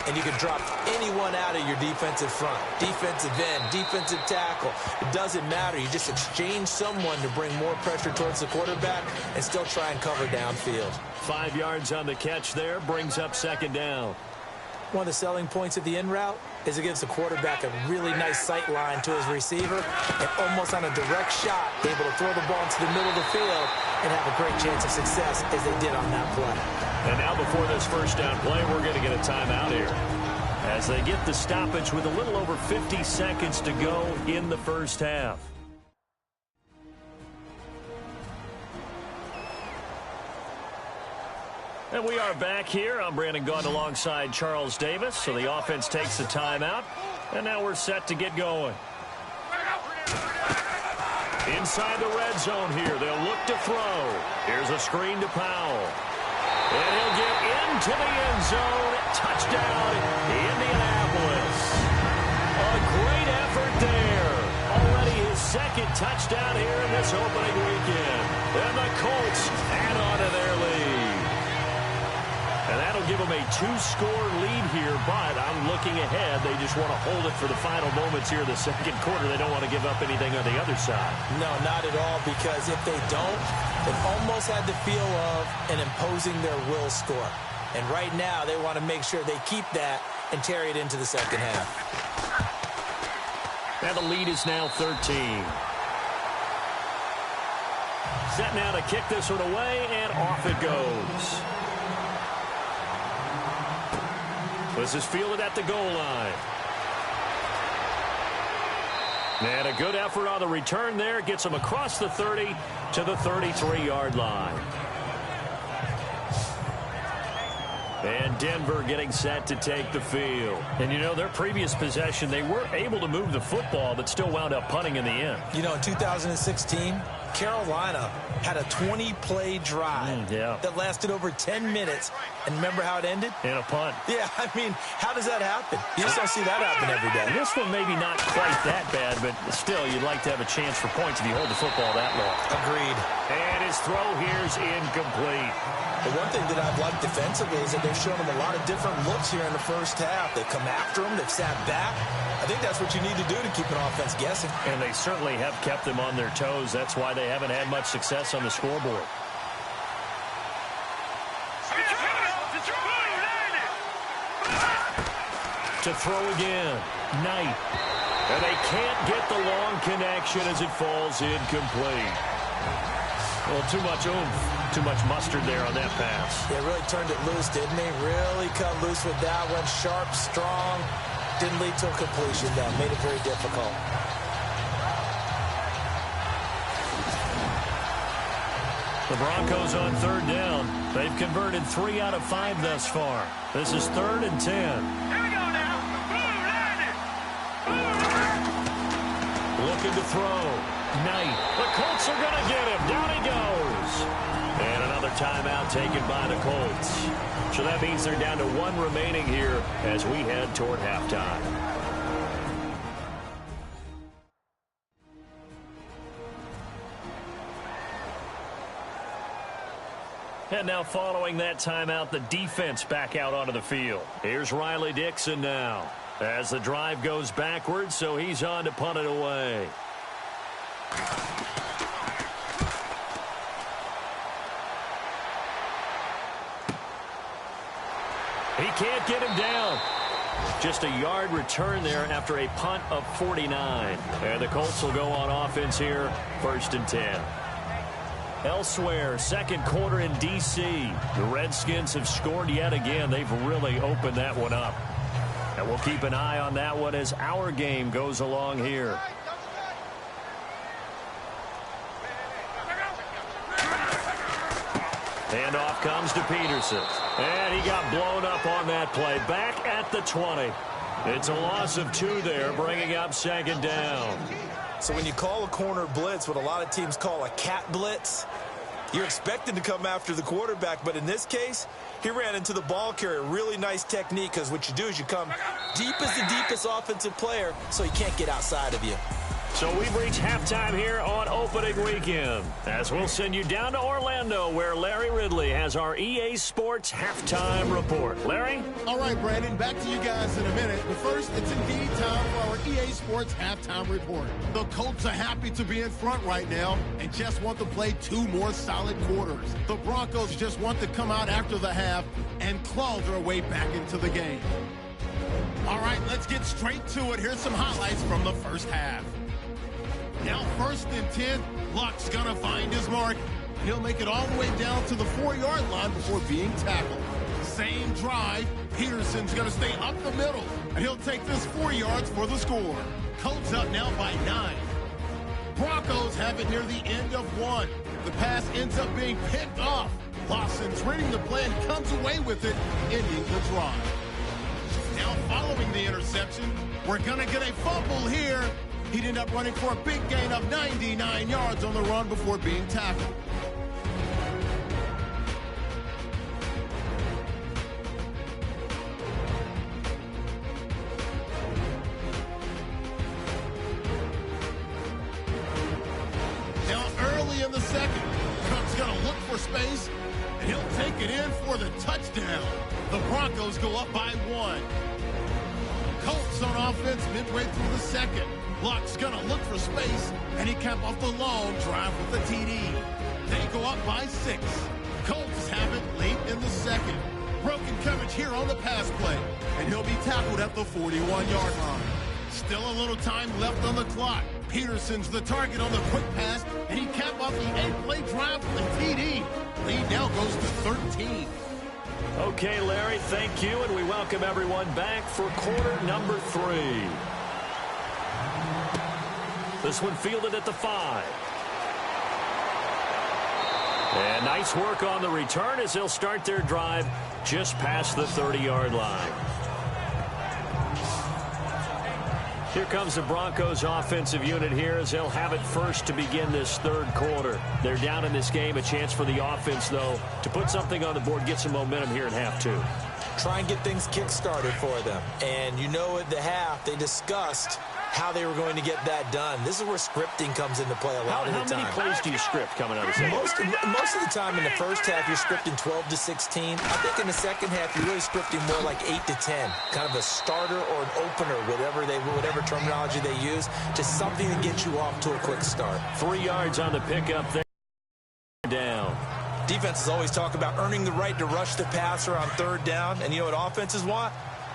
And you can drop anyone out of your defensive front. Defensive end, defensive tackle. It doesn't matter. You just exchange someone to bring more pressure towards the quarterback and still try and cover downfield. 5 yards on the catch there, brings up second down. One of the selling points of the in route is it gives the quarterback a really nice sight line to his receiver and almost on a direct shot, able to throw the ball into the middle of the field and have a great chance of success as they did on that play. And now before this first down play, we're going to get a timeout here as they get the stoppage with a little over 50 seconds to go in the first half. And we are back here. I'm Brandon Gaudin alongside Charles Davis. So the offense takes the timeout. And now we're set to get going. Inside the red zone here. They'll look to throw. Here's a screen to Powell. And he'll get into the end zone. Touchdown, Indianapolis. A great effort there. Already his second touchdown here in this opening weekend. And the Colts add on to their lead. And that'll give them a 2-score lead here, but I'm looking ahead. They just want to hold it for the final moments here in the second quarter. They don't want to give up anything on the other side. No, not at all, because if they don't, it almost had the feel of an imposing their will score. And right now, they want to make sure they keep that and carry it into the second half. And the lead is now 13. Set now to kick this one away, and off it goes. This is fielded at the goal line. And a good effort on the return there. Gets him across the 30 to the 33-yard line. And Denver getting set to take the field. And, you know, their previous possession, they were able to move the football, but still wound up punting in the end. You know, in 2016, Carolina had a 20-play drive that lasted over 10 minutes. And remember how it ended? In a punt. Yeah, I mean, how does that happen? You just don't see that happen every day. This one maybe not quite that bad, but still, you'd like to have a chance for points if you hold the football that long. Agreed. And his throw here's incomplete. The one thing that I've liked defensively is that they've shown them a lot of different looks here in the first half. They've come after them. They've sat back. I think that's what you need to do to keep an offense guessing. And they certainly have kept them on their toes. That's why they haven't had much success on the scoreboard. To throw again. Knight. And they can't get the long connection as it falls incomplete. Well, too much oomph. Too much mustard there on that pass. They really turned it loose, didn't they? Really cut loose with that one. Sharp, strong. Didn't lead to a completion, though. Made it very difficult. The Broncos on third down. They've converted 3 out of 5 thus far. This is 3rd and 10. Here we go now. Looking to throw. Knight. The Colts are going to get him. Down he goes. And another timeout taken by the Colts. So that means they're down to 1 remaining here as we head toward halftime. And now following that timeout, the defense back out onto the field. Here's Riley Dixon now as the drive goes backwards, so he's on to punt it away. He can't get him down. Just a yard return there after a punt of 49. And the Colts will go on offense here, 1st and 10. Elsewhere, second quarter in D.C. The Redskins have scored yet again. They've really opened that one up. And we'll keep an eye on that one as our game goes along here. And off comes to Peterson. And he got blown up on that play. Back at the 20. It's a loss of 2 there, bringing up 2nd down. So when you call a corner blitz, what a lot of teams call a cat blitz, you're expected to come after the quarterback. But in this case, he ran into the ball carrier. Really nice technique, because what you do is you come deep as the deepest offensive player, so he can't get outside of you. So we've reached halftime here on opening weekend, as we'll send you down to Orlando, where Larry Ridley has our EA Sports halftime report. Larry? All right, Brandon, back to you guys in a minute. But first, it's indeed time for our EA Sports halftime report. The Colts are happy to be in front right now and just want to play 2 more solid quarters. The Broncos just want to come out after the half and claw their way back into the game. All right, let's get straight to it. Here's some highlights from the first half. Now 1st and 10, Luck's going to find his mark. He'll make it all the way down to the 4-yard line before being tackled. Same drive, Peterson's going to stay up the middle, and he'll take this 4 yards for the score. Colts up now by 9. Broncos have it near the end of 1. The pass ends up being picked off. Lawson's reading the play and comes away with it, ending the drive. Now following the interception, we're going to get a fumble here. He'd end up running for a big gain of 99 yards on the run before being tackled. Now early in the second, Cook's going to look for space, and he'll take it in for the touchdown. The Broncos go up by 1. Colts on offense midway through the second. Luck's going to look for space, and he capped off the long drive with the TD. They go up by 6. Colts have it late in the second. Broken coverage here on the pass play, and he'll be tackled at the 41-yard line. Still a little time left on the clock. Peterson's the target on the quick pass, and he capped off the 8-play drive with a TD. Lead now goes to 13. Okay, Larry, thank you, and we welcome everyone back for quarter number 3. This one fielded at the 5. And nice work on the return as they'll start their drive just past the 30-yard line. Here comes the Broncos offensive unit here as they'll have it first to begin this third quarter. They're down in this game. A chance for the offense, though, to put something on the board, get some momentum here in half 2. Try and get things kick-started for them. And you know at the half, they discussed how they were going to get that done. This is where scripting comes into play a lot of the time. How many plays do you script coming out of the second? Most of the time in the first half, you're scripting 12 to 16. I think in the second half, you're really scripting more like 8 to 10. Kind of a starter or an opener, whatever terminology they use. Just something to get you off to a quick start. 3 yards on the pickup there. Down. Defenses always talk about earning the right to rush the passer on third down. And you know what offenses want?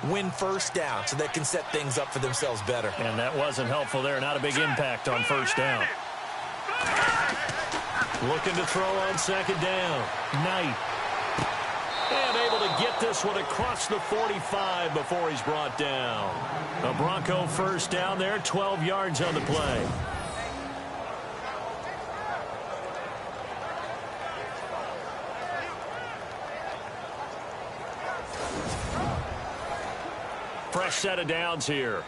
Win first down so they can set things up for themselves better. And that wasn't helpful there. Not a big impact on first down. Looking to throw on second down. Knight. And able to get this one across the 45 before he's brought down. A Bronco first down there, 12 yards on the play. Fresh set of downs here.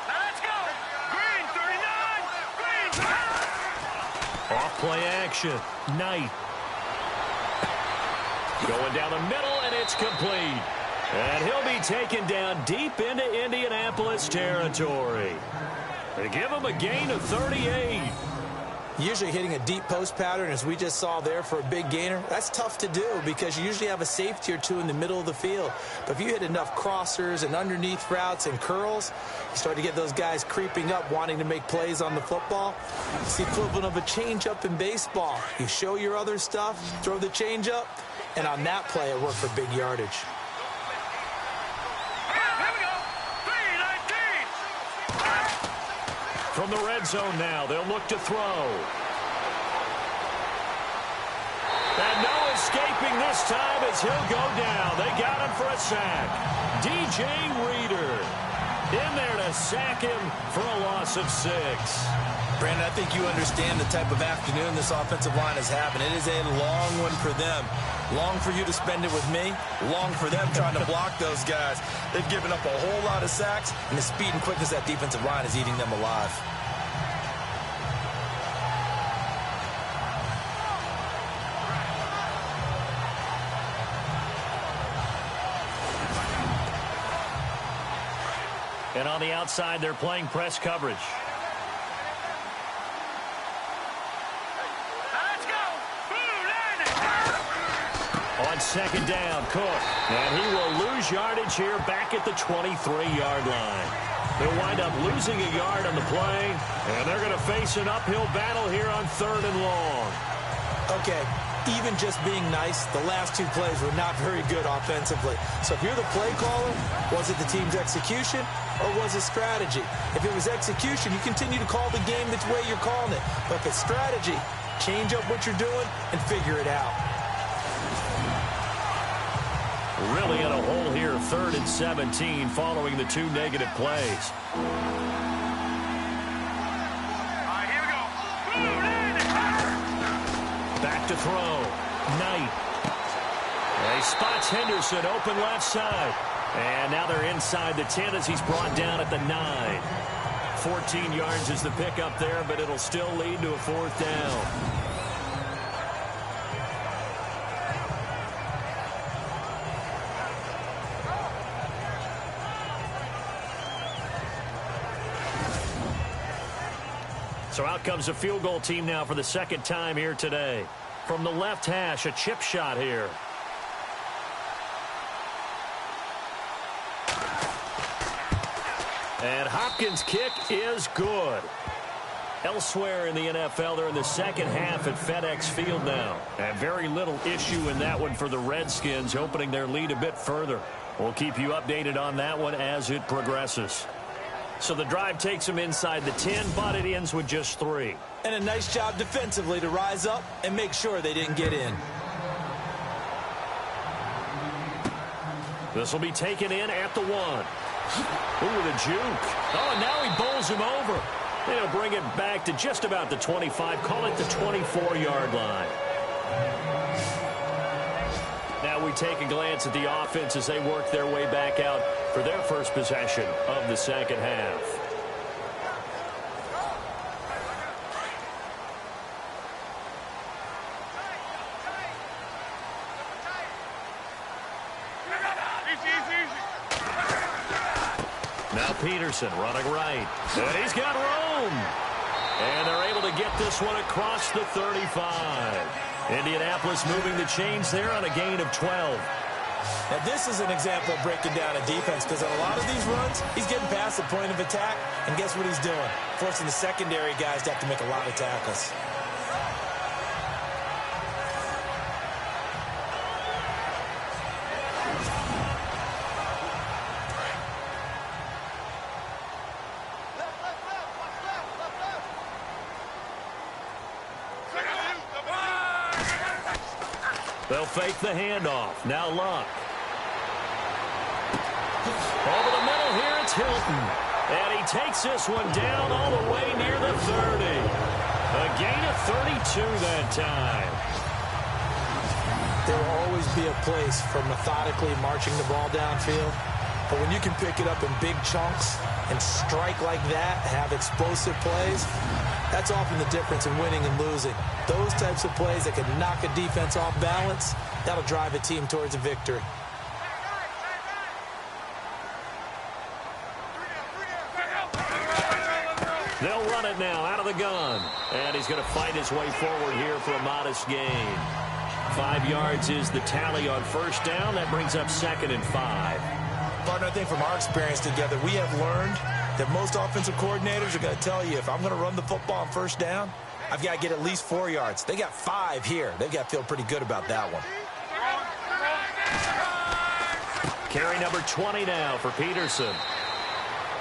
Let's go. Green, 39. Green. Off play action. Knight. Going down the middle, and it's complete. And he'll be taken down deep into Indianapolis territory. They give him a gain of 38. Usually hitting a deep post pattern, as we just saw there, for a big gainer, that's tough to do because you usually have a safety or two in the middle of the field. But if you hit enough crossers and underneath routes and curls, you start to get those guys creeping up, wanting to make plays on the football. It's the equivalent of a changeup in baseball. You show your other stuff, throw the changeup, and on that play, it worked for big yardage. From the red zone now, they'll look to throw. And no escaping this time as he'll go down. They got him for a sack. DJ Reader in there to sack him for a loss of 6. Brandon, I think you understand the type of afternoon this offensive line is having. It is a long one for them. Long for you to spend it with me. Long for them trying to block those guys. They've given up a whole lot of sacks, and the speed and quickness of that defensive line is eating them alive. And on the outside, they're playing press coverage. Let's go. On second down, Cook. And he will lose yardage here back at the 23-yard line. They'll wind up losing a yard on the play, and they're going to face an uphill battle here on third and long. Okay, even just being nice, the last 2 plays were not very good offensively. So if you're the play caller, was it the team's execution or was it strategy? If it was execution, you continue to call the game the way you're calling it. But if it's strategy, change up what you're doing and figure it out. Really in a hole here, 3rd and 17, following the 2 negative plays. Back to throw. Knight. He spots Henderson open left side. And now they're inside the 10 as he's brought down at the 9. 14 yards is the pickup there, but it'll still lead to a 4th down. So out comes the field goal team now for the 2nd time here today. From the left hash, a chip shot here. And Hopkins' kick is good. Elsewhere in the NFL, they're in the second half at FedEx Field now. And very little issue in that one for the Redskins, opening their lead a bit further. We'll keep you updated on that one as it progresses. So the drive takes them inside the 10, but it ends with just 3. And a nice job defensively to rise up and make sure they didn't get in. This will be taken in at the 1. Ooh, the juke. Oh, and now he bowls him over. They'll bring it back to just about the 25. Call it the 24-yard line. Now we take a glance at the offense as they work their way back out for their first possession of the second half. Now Peterson running right. And he's got room. And they're able to get this one across the 35. Indianapolis moving the chains there on a gain of 12. Now this is an example of breaking down a defense, because on a lot of these runs, he's getting past the point of attack, and guess what he's doing? Forcing the secondary guys to have to make a lot of tackles. They'll fake the handoff. Now Luck. Over the middle here, it's Hilton. And he takes this one down all the way near the 30. A gain of 32 that time. There will always be a place for methodically marching the ball downfield. But when you can pick it up in big chunks and strike like that, have explosive plays, that's often the difference in winning and losing. Those types of plays that can knock a defense off balance, that'll drive a team towards a victory. They'll run it now out of the gun. And he's going to fight his way forward here for a modest gain. 5 yards is the tally on first down. That brings up 2nd and 5. Partner, I think from our experience together, we have learned that most offensive coordinators are going to tell you, if I'm going to run the football on first down, I've got to get at least 4 yards. They got 5 here. They've got to feel pretty good about that one. Carry number 20 now for Peterson.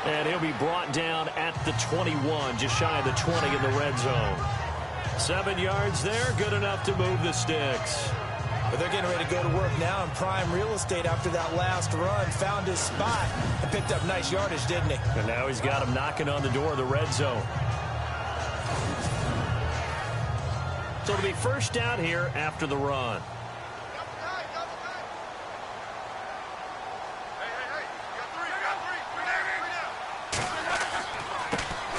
And he'll be brought down at the 21, just shy of the 20 in the red zone. 7 yards there, good enough to move the sticks. But they're getting ready to go to work now in prime real estate after that last run. Found his spot and picked up nice yardage, didn't he? And now he's got him knocking on the door of the red zone. So it'll be first down here after the run.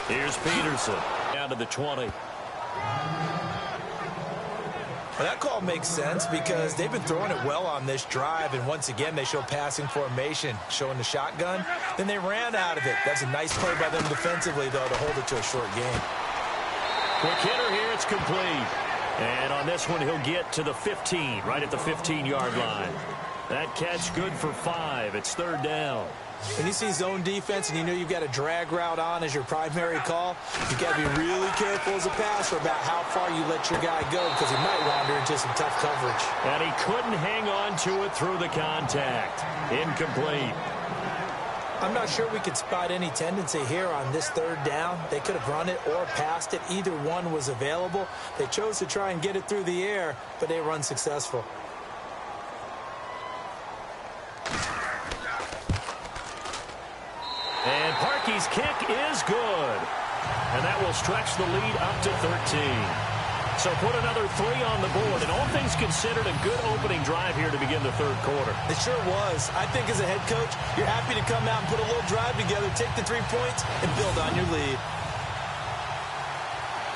Here's Peterson down to the 20. Well, that call makes sense because they've been throwing it well on this drive, and once again they show passing formation, showing the shotgun. Then they ran out of it. That's a nice play by them defensively, though, to hold it to a short gain. Quick hitter here, it's complete. And on this one, he'll get to the 15, right at the 15-yard line. That catch good for 5. It's 3rd down. When you see zone defense and you know you've got a drag route on as your primary call, you've got to be really careful as a passer about how far you let your guy go, because he might wander into some tough coverage. And he couldn't hang on to it through the contact. Incomplete. I'm not sure we could spot any tendency here on this 3rd down. They could have run it or passed it. Either one was available. They chose to try and get it through the air, but they were unsuccessful. And Parkey's kick is good. And that will stretch the lead up to 13. So put another 3 on the board. And all things considered, a good opening drive here to begin the 3rd quarter. It sure was. I think as a head coach, you're happy to come out and put a little drive together, take the 3 points, and build on your lead.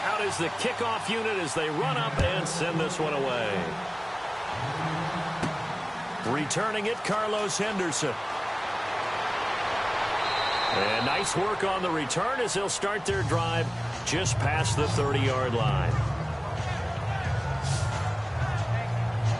Out is the kickoff unit as they run up and send this one away. Returning it, Carlos Henderson. And nice work on the return as they'll start their drive just past the 30-yard line.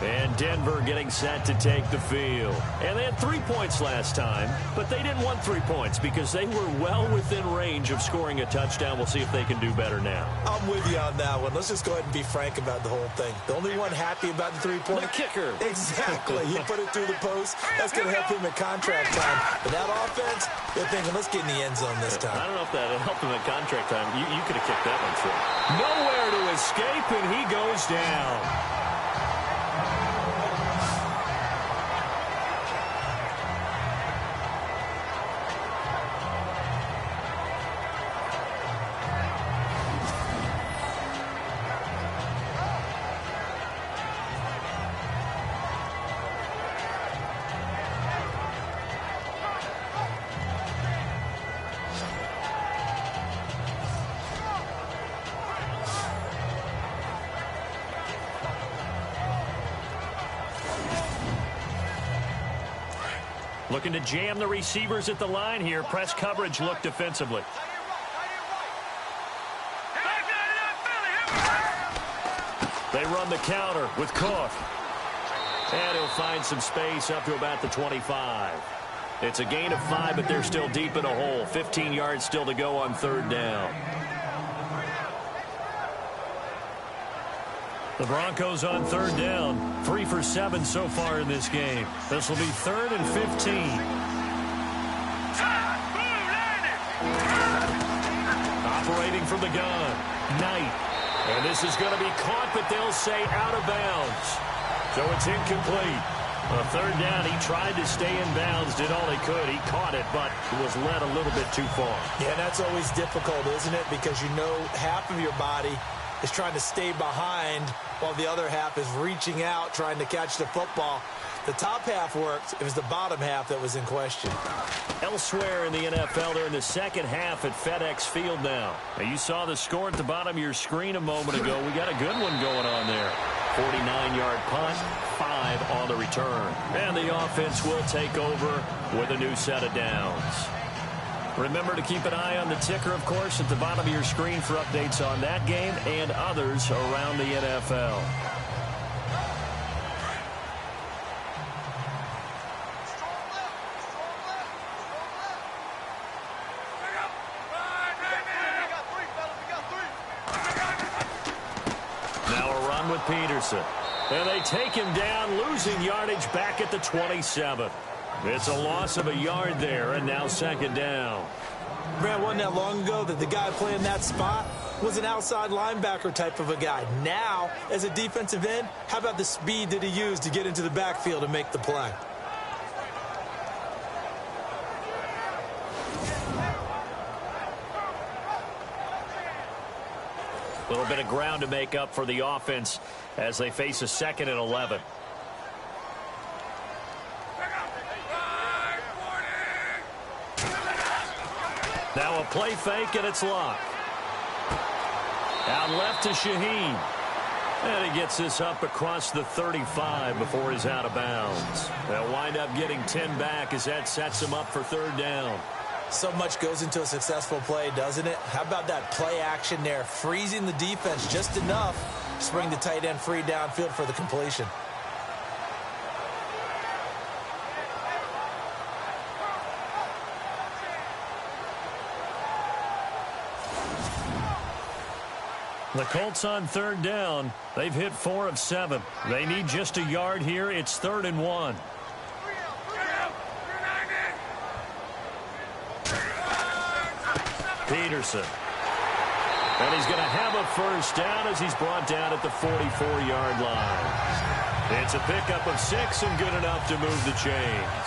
And And Denver getting set to take the field. And they had 3 points last time, but they didn't want 3 points because they were well within range of scoring a touchdown. We'll see if they can do better now. I'm with you on that one. Let's just go ahead and be frank about the whole thing. The only one happy about the three-point. The kicker. Exactly. He put it through the post. That's going to help him at contract time. But that offense, they're thinking, let's get in the end zone this time. I don't know if that helped him at contract time. You could have kicked that one through. Nowhere to escape, and he goes down. Looking to jam the receivers at the line here. Press coverage look defensively. They run the counter with Cook. And he'll find some space up to about the 25. It's a gain of 5, but they're still deep in a hole. 15 yards still to go on third down. The Broncos on third down. 3 for 7 so far in this game. This will be 3rd and 15. Operating from the gun. Knight. And this is going to be caught, but they'll say out of bounds. So it's incomplete. On third down, he tried to stay in bounds, did all he could. He caught it, but was led a little bit too far. Yeah, that's always difficult, isn't it? Because you know half of your body is trying to stay behind while the other half is reaching out, trying to catch the football. The top half worked. It was the bottom half that was in question. Elsewhere in the NFL, they're in the second half at FedEx Field now. You saw the score at the bottom of your screen a moment ago. We got a good one going on there. 49-yard punt, 5 on the return. And the offense will take over with a new set of downs. Remember to keep an eye on the ticker, of course, at the bottom of your screen for updates on that game and others around the NFL. Now a run with Peterson. And they take him down, losing yardage back at the 27. It's a loss of a yard there, and now second down. Man, wasn't that long ago that the guy playing that spot was an outside linebacker type of a guy. Now, as a defensive end, how about the speed that he used to get into the backfield and make the play? A little bit of ground to make up for the offense as they face a 2nd and 11. Now a play fake, and it's locked. Out left to Shaheen. And he gets this up across the 35 before he's out of bounds. They'll wind up getting 10 back as that sets him up for third down. So much goes into a successful play, doesn't it? How about that play action there? Freezing the defense just enough to bring the tight end free downfield for the completion. The Colts on third down. They've hit 4 of 7. They need just a yard here. It's 3rd and 1. Peterson. And he's going to have a first down as he's brought down at the 44-yard line. It's a pickup of 6 and good enough to move the chains.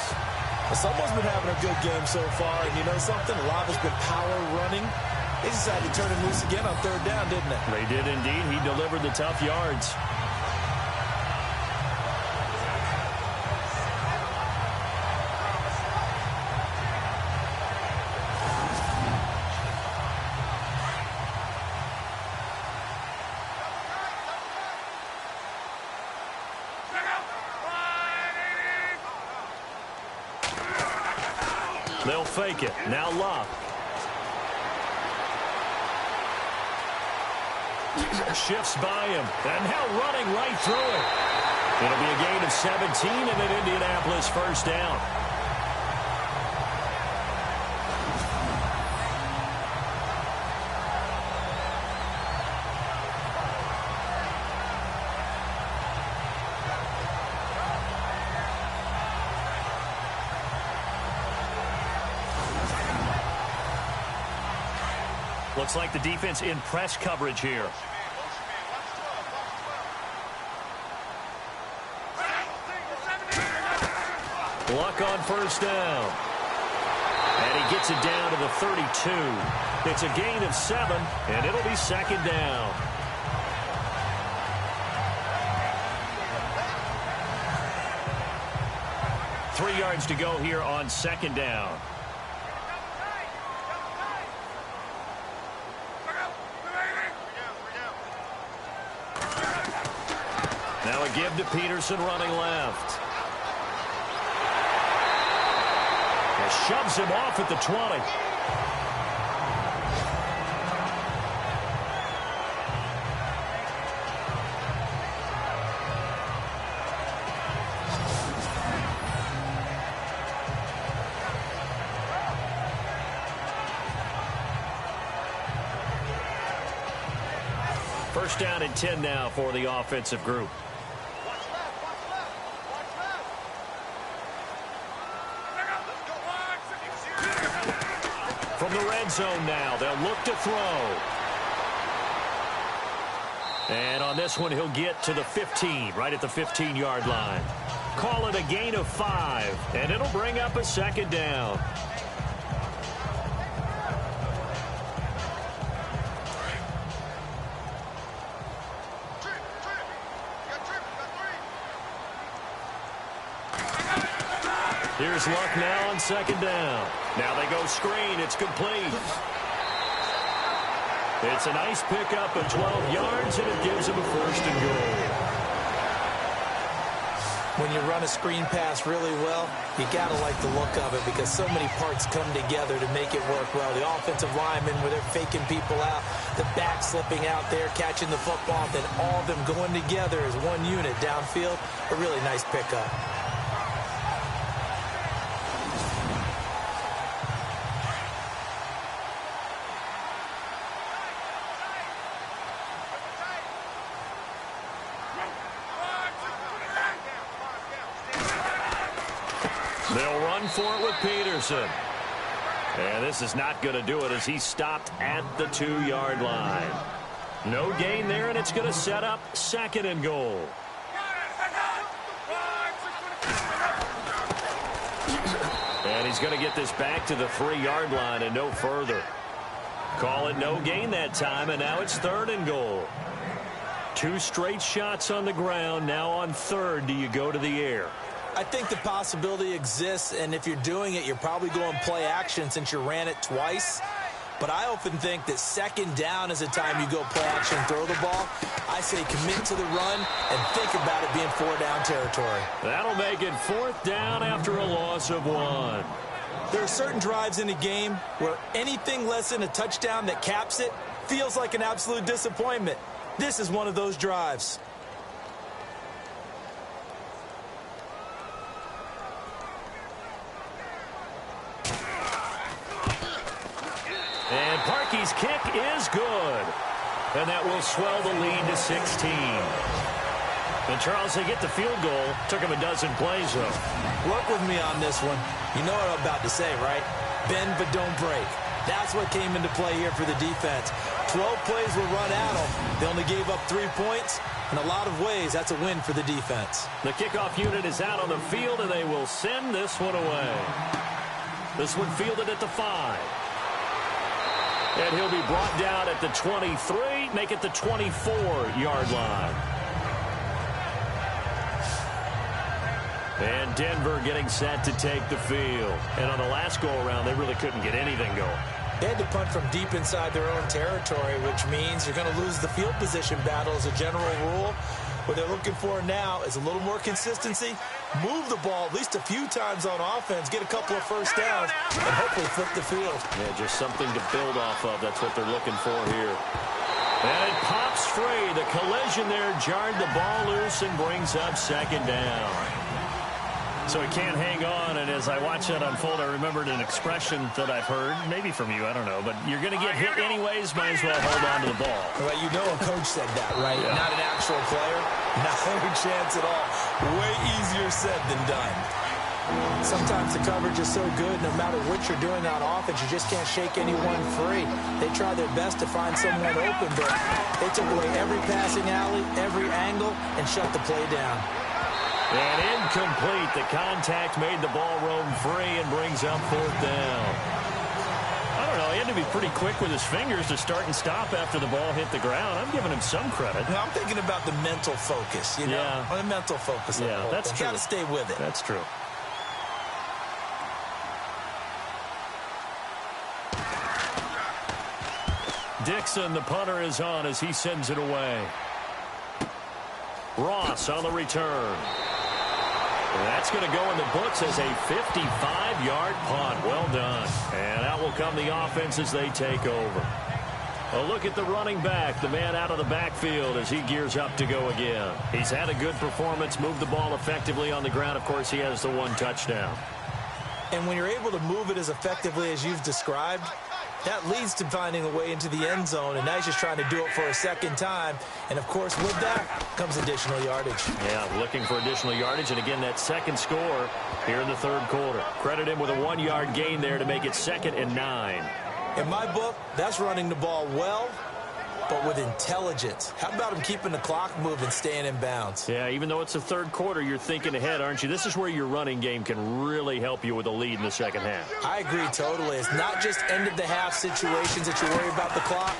Someone's been having a good game so far, and you know something? A lot has been power running. They decided to turn him loose again on third down, didn't they? They did indeed. He delivered the tough yards. They'll fake it. Now Locke. Shifts by him. And now running right through it. It'll be a gain of 17 and an Indianapolis first down. Looks like the defense in press coverage here. Luck on first down. And he gets it down to the 32. It's a gain of 7, and it'll be second down. Three yards to go here on second down. Now a give to Peterson running left. And shoves him off at the 20. First down and 10 now for the offensive group. From the red zone now, they'll look to throw. And on this one, he'll get to the 15, right at the 15-yard line. Call it a gain of 5, and it'll bring up a second down. Here's Luck now on second down. Now they go screen. It's complete. It's a nice pickup of 12 yards, and it gives him a first and goal. When you run a screen pass really well, you got to like the look of it because so many parts come together to make it work well. The offensive linemen, where they're faking people out, the back slipping out there, catching the football, then all of them going together as one unit downfield. A really nice pickup. They'll run for it with Peterson. And this is not going to do it as he's stopped at the 2-yard line. No gain there, and it's going to set up second and goal. And he's going to get this back to the 3-yard line and no further. Call it no gain that time, and now it's third and goal. 2 straight shots on the ground. Now on third, do you go to the air? I think the possibility exists, and if you're doing it, you're probably going play action since you ran it twice. But I often think that second down is the time you go play action, throw the ball. I say commit to the run and think about it being 4-down territory. That'll make it 4th down after a loss of 1. There are certain drives in a game where anything less than a touchdown that caps it feels like an absolute disappointment. This is one of those drives. And Parkey's kick is good. And that will swell the lead to 16. And Charles, they get the field goal. Took him a dozen plays, though. Work with me on this one. You know what I'm about to say, right? Bend but don't break. That's what came into play here for the defense. 12 plays were run at them. They only gave up 3 points. In a lot of ways, that's a win for the defense. The kickoff unit is out on the field, and they will send this one away. This one fielded at the 5. And he'll be brought down at the 23, make it the 24-yard line. And Denver getting set to take the field. And on the last go-around, they really couldn't get anything going. They had to punt from deep inside their own territory, which means you're going to lose the field position battle as a general rule. What they're looking for now is a little more consistency, move the ball at least a few times on offense, get a couple of first downs, and hopefully flip the field. Yeah, just something to build off of. That's what they're looking for here. And it pops free. The collision there jarred the ball loose and brings up second down. So he can't hang on, and as I watch that unfold, I remembered an expression that I've heard, maybe from you, I don't know, but you're going to get hit anyways, might as well hold on to the ball. Well, you know a coach said that, right? Yeah. Not an actual player. Not a chance at all. Way easier said than done. Sometimes the coverage is so good, no matter what you're doing on offense, you just can't shake anyone free. They try their best to find someone open, but they took away every passing alley, every angle, and shut the play down. And incomplete. The contact made the ball roam free and brings up fourth down. I don't know. He had to be pretty quick with his fingers to start and stop after the ball hit the ground. I'm giving him some credit. No, I'm thinking about the mental focus, you know? Yeah. The mental focus. Yeah, that's true. Got to stay with it. That's true. Dixon, the punter, is on as he sends it away. Ross on the return. That's going to go in the books as a 55-yard punt. Well done. And out will come the offense as they take over. A look at the running back, the man out of the backfield as he gears up to go again. He's had a good performance, moved the ball effectively on the ground. Of course, he has the one touchdown. And when you're able to move it as effectively as you've described, that leads to finding a way into the end zone, and now he's just trying to do it for a second time. And, of course, with that comes additional yardage. Yeah, looking for additional yardage, and again, that second score here in the third quarter. Credit him with a 1-yard gain there to make it 2nd and 9. In my book, that's running the ball well, but with intelligence. How about him keeping the clock moving, staying in bounds? Yeah, even though it's the third quarter, you're thinking ahead, aren't you? This is where your running game can really help you with a lead in the second half. I agree totally. It's not just end-of-the-half situations that you worry about the clock.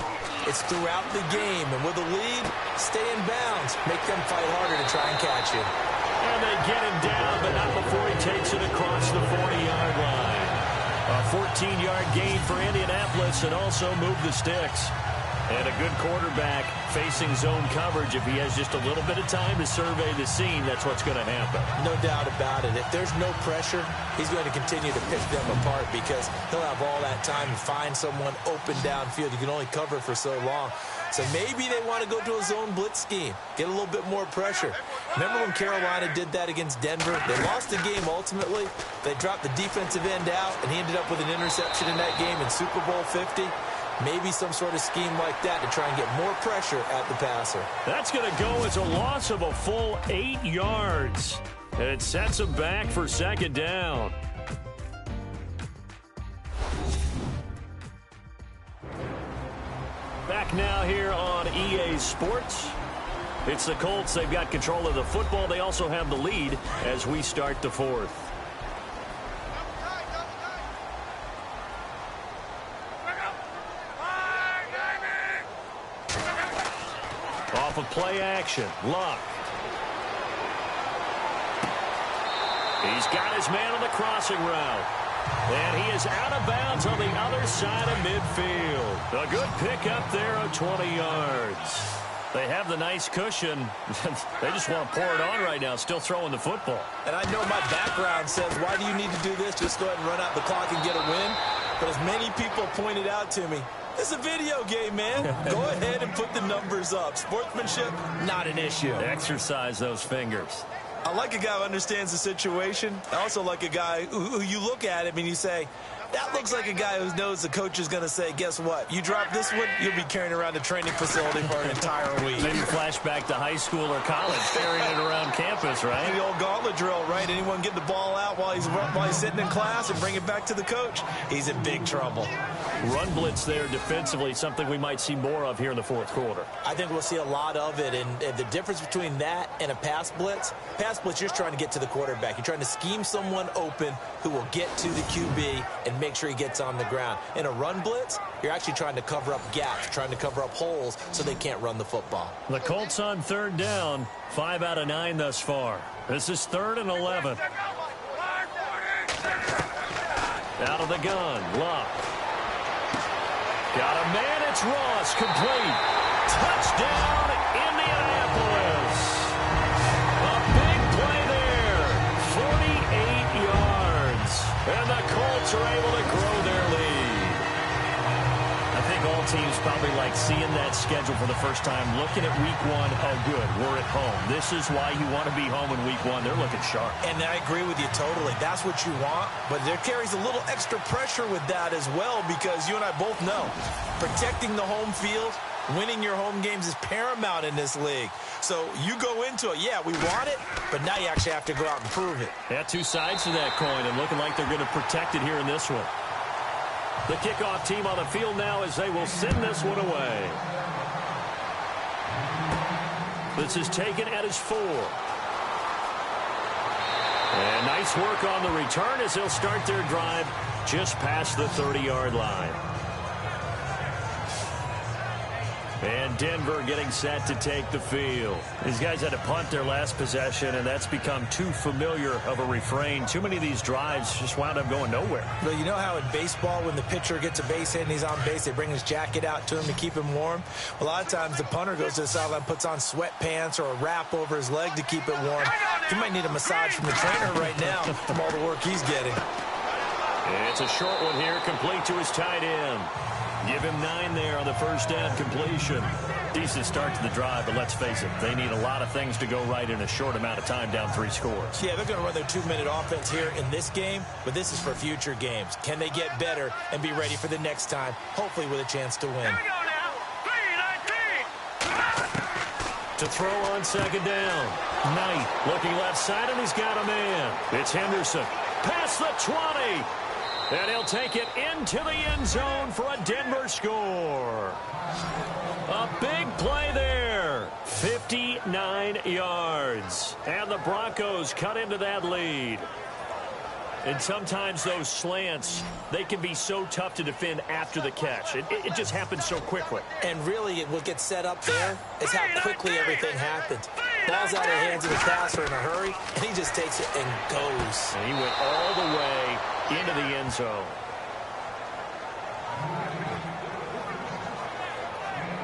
It's throughout the game. And with a lead, stay in bounds. Make them fight harder to try and catch you. And they get him down, but not before he takes it across the 40-yard line. A 14-yard gain for Indianapolis and also move the sticks. And a good quarterback facing zone coverage. If he has just a little bit of time to survey the scene, that's what's going to happen. No doubt about it. If there's no pressure, he's going to continue to pick them apart because he'll have all that time to find someone open downfield. You can only cover for so long. So maybe they want to go to a zone blitz scheme, get a little bit more pressure. Remember when Carolina did that against Denver? They lost the game ultimately. They dropped the defensive end out, and he ended up with an interception in that game in Super Bowl 50. Maybe some sort of scheme like that to try and get more pressure at the passer. That's going to go as a loss of a full 8 yards. And it sets him back for 2nd down. Back now here on EA Sports. It's the Colts. They've got control of the football. They also have the lead as we start the fourth. Off of play action, Luck. He's got his man on the crossing route. And he is out of bounds on the other side of midfield. A good pickup there of 20 yards. They have the nice cushion. They just want to pour it on right now, still throwing the football. And I know my background says, why do you need to do this? Just go ahead and run out the clock and get a win. But as many people pointed out to me, it's a video game, man. Go ahead and put the numbers up. Sportsmanship, not an issue. Exercise those fingers. I like a guy who understands the situation. I also like a guy who you look at him and you say, that looks like a guy who knows the coach is going to say, guess what? You drop this one, you'll be carrying around a training facility for an entire week. Maybe flashback to high school or college, carrying it around campus, right? The old gauntlet drill, right? Anyone get the ball out while he's sitting in class and bring it back to the coach, he's in big trouble. Run blitz there defensively, something we might see more of here in the fourth quarter. I think we'll see a lot of it, and the difference between that and a pass blitz, you're just trying to get to the quarterback. You're trying to scheme someone open who will get to the QB and make sure he gets on the ground. In a run blitz, you're actually trying to cover up gaps, trying to cover up holes so they can't run the football. The Colts on 3rd down, 5 out of 9 thus far. This is 3rd and 11. Out of the gun, Luck. Got a man, it's Ross, complete. Touchdown, Indianapolis. A big play there, 48 yards. And the Colts are able to grow their lead. I think all teams probably like seeing that schedule for the first time, looking at week one. Oh, good, we're at home. This is why you want to be home in week one. They're looking sharp. And I agree with you totally. That's what you want, but there carries a little extra pressure with that as well, because you and I both know protecting the home field, winning your home games is paramount in this league. So you go into it, yeah, we want it, but now you actually have to go out and prove it. Yeah, two sides to that coin, and looking like they're going to protect it here in this one. The kickoff team on the field now as they will send this one away. This is taken at his 4. And nice work on the return as they'll start their drive just past the 30-yard line. And Denver getting set to take the field. These guys had to punt their last possession, and that's become too familiar of a refrain. Too many of these drives just wound up going nowhere. Well, you know how in baseball, when the pitcher gets a base hit and he's on base, they bring his jacket out to him to keep him warm? A lot of times the punter goes to the sideline, puts on sweatpants or a wrap over his leg to keep it warm. He might need a massage from the trainer right now from all the work he's getting. It's a short one here, complete to his tight end. Give him 9 there on the first down completion. Decent start to the drive, but let's face it, they need a lot of things to go right in a short amount of time, down 3 scores. Yeah, they're going to run their 2-minute offense here in this game, but this is for future games. Can they get better and be ready for the next time, hopefully with a chance to win? Here we go now. 3-19. To throw on second down. Knight looking left side, and he's got a man. It's Henderson. Past the 20. And he'll take it into the end zone for a Denver score. A big play there. 59 yards. And the Broncos cut into that lead. And sometimes those slants, they can be so tough to defend after the catch. It just happens so quickly. And really, what gets set up there is how quickly everything happens. Ball's out of the hands of the passer in a hurry, and he just takes it and goes. And he went all the way into the end zone.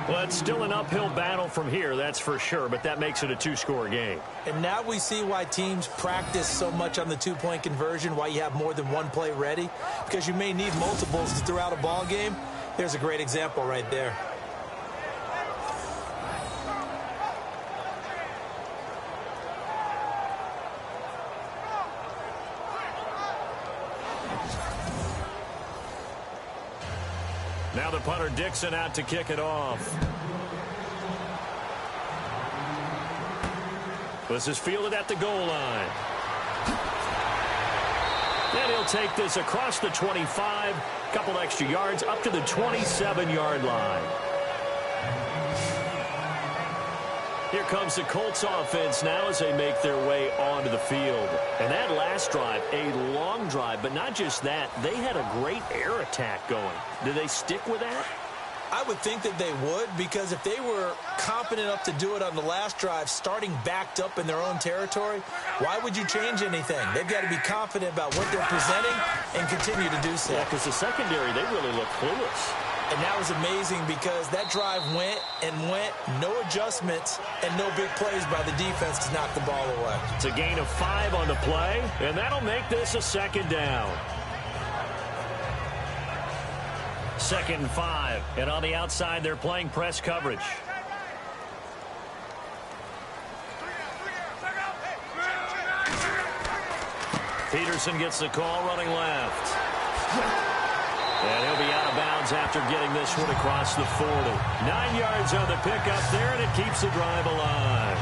Well, it's still an uphill battle from here, that's for sure, but that makes it a 2-score game. And now we see why teams practice so much on the 2-point conversion, why you have more than one play ready, because you may need multiples throughout a ball game. There's a great example right there. Now the punter Dixon out to kick it off. This is fielded at the goal line. And he'll take this across the 25, couple extra yards up to the 27-yard line. Here comes the Colts offense now as they make their way onto the field. And that last drive, a long drive, but not just that, they had a great air attack going. Do they stick with that? I would think that they would, because if they were confident enough to do it on the last drive, starting backed up in their own territory, why would you change anything? They've got to be confident about what they're presenting and continue to do so. Yeah, because the secondary, they really look clueless. And that was amazing because that drive went and went, no adjustments, and no big plays by the defense to knock the ball away. It's a gain of 5 on the play, and that'll make this a second down. 2nd and 5, and on the outside, they're playing press coverage. Peterson gets the call running left. And he'll be out of bounds after getting this one across the 40. 9 yards on the pickup there, and it keeps the drive alive.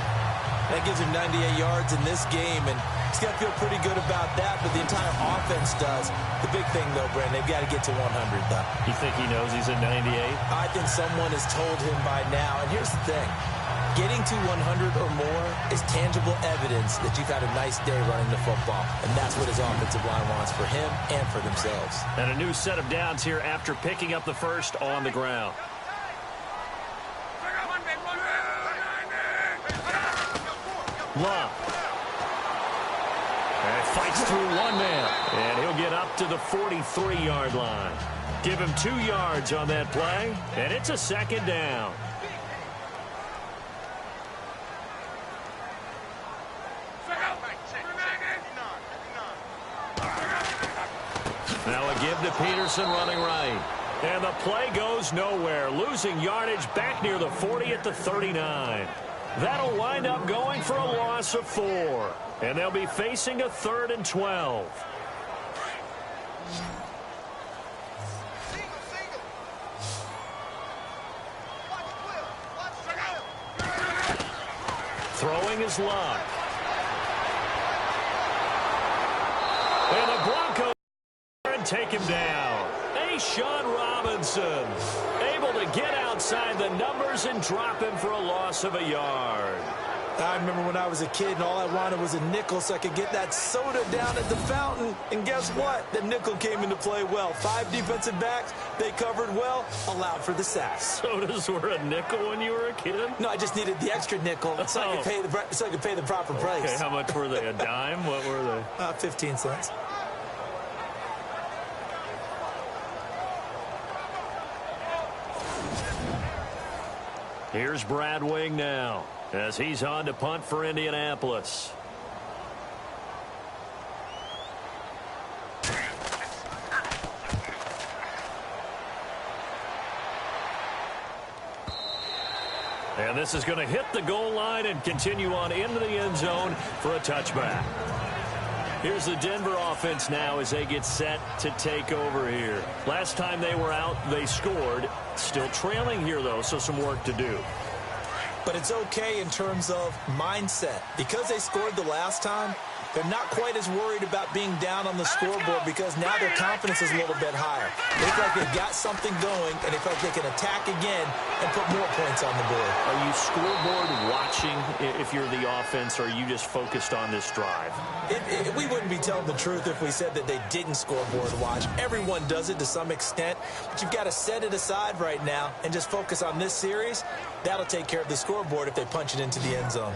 That gives him 98 yards in this game, and he's got to feel pretty good about that, but the entire offense does. The big thing, though, Brandon, they've got to get to 100, though. You think he knows he's at 98? I think someone has told him by now, and here's the thing. Getting to 100 or more is tangible evidence that you've had a nice day running the football, and that's what his offensive line wants for him and for themselves. And a new set of downs here after picking up the first on the ground. Love. And fights through one man, and he'll get up to the 43-yard line. Give him 2 yards on that play, and it's a second down. Now a give to Peterson running right. And the play goes nowhere, losing yardage back near the 40 at the 39. That'll wind up going for a loss of 4. And they'll be facing a 3rd and 12. Throwing his luck. And the Broncos take him down. Sean Robinson able to get outside the numbers and drop him for a loss of a yard. I remember when I was a kid and all I wanted was a nickel so I could get that soda down at the fountain. And guess what? The nickel came into play well. 5 defensive backs, they covered well, allowed for the sack. Sodas were a nickel when you were a kid? No, I just needed the extra nickel so I could pay the proper price. Okay, how much were they? A dime? What were they? 15 cents. Here's Brad Wing now as he's on to punt for Indianapolis. And this is going to hit the goal line and continue on into the end zone for a touchback. Here's the Denver offense now as they get set to take over here. Last time they were out, they scored. Still trailing here, though, so some work to do. But it's okay in terms of mindset. Because they scored the last time, they're not quite as worried about being down on the scoreboard because now their confidence is a little bit higher. They feel like they've got something going, and they feel like they can attack again and put more points on the board. Are you scoreboard watching if you're the offense, or are you just focused on this drive? We wouldn't be telling the truth if we said that they didn't scoreboard watch. Everyone does it to some extent, but you've got to set it aside right now and just focus on this series. That'll take care of the scoreboard if they punch it into the end zone.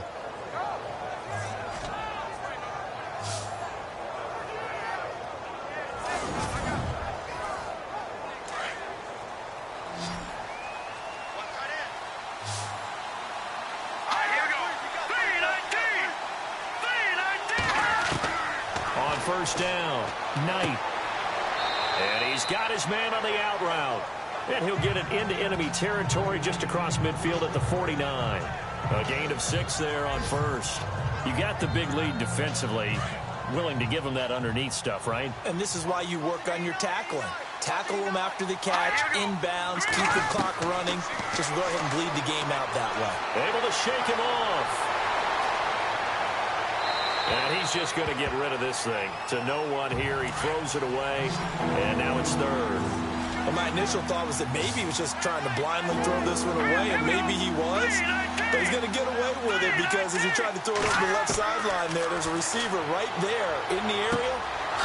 First down, Knight. And he's got his man on the out route. And he'll get it into enemy territory just across midfield at the 49. A gain of 6 there on first. You got the big lead defensively. Willing to give them that underneath stuff, right? And this is why you work on your tackling. Tackle them after the catch, inbounds, keep the clock running. Just go ahead and bleed the game out that way. Able to shake him off. And he's just going to get rid of this thing. To no one here. He throws it away. And now it's third. Well, my initial thought was that maybe he was just trying to blindly throw this one away, and maybe he was. But he's going to get away with it because as he tried to throw it over the left sideline there's a receiver right there in the area.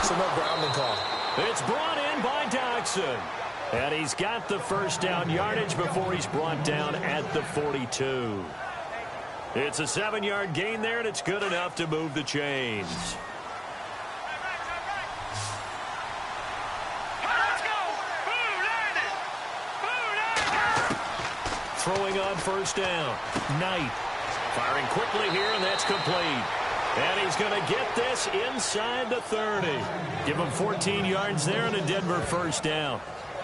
So no grounding call. It's brought in by Dodson. And he's got the first down yardage before he's brought down at the 42. It's a 7-yard gain there, and it's good enough to move the chains. Throwing on first down. Knight firing quickly here, and that's complete. And he's going to get this inside the 30. Give him 14 yards there and a Denver first down.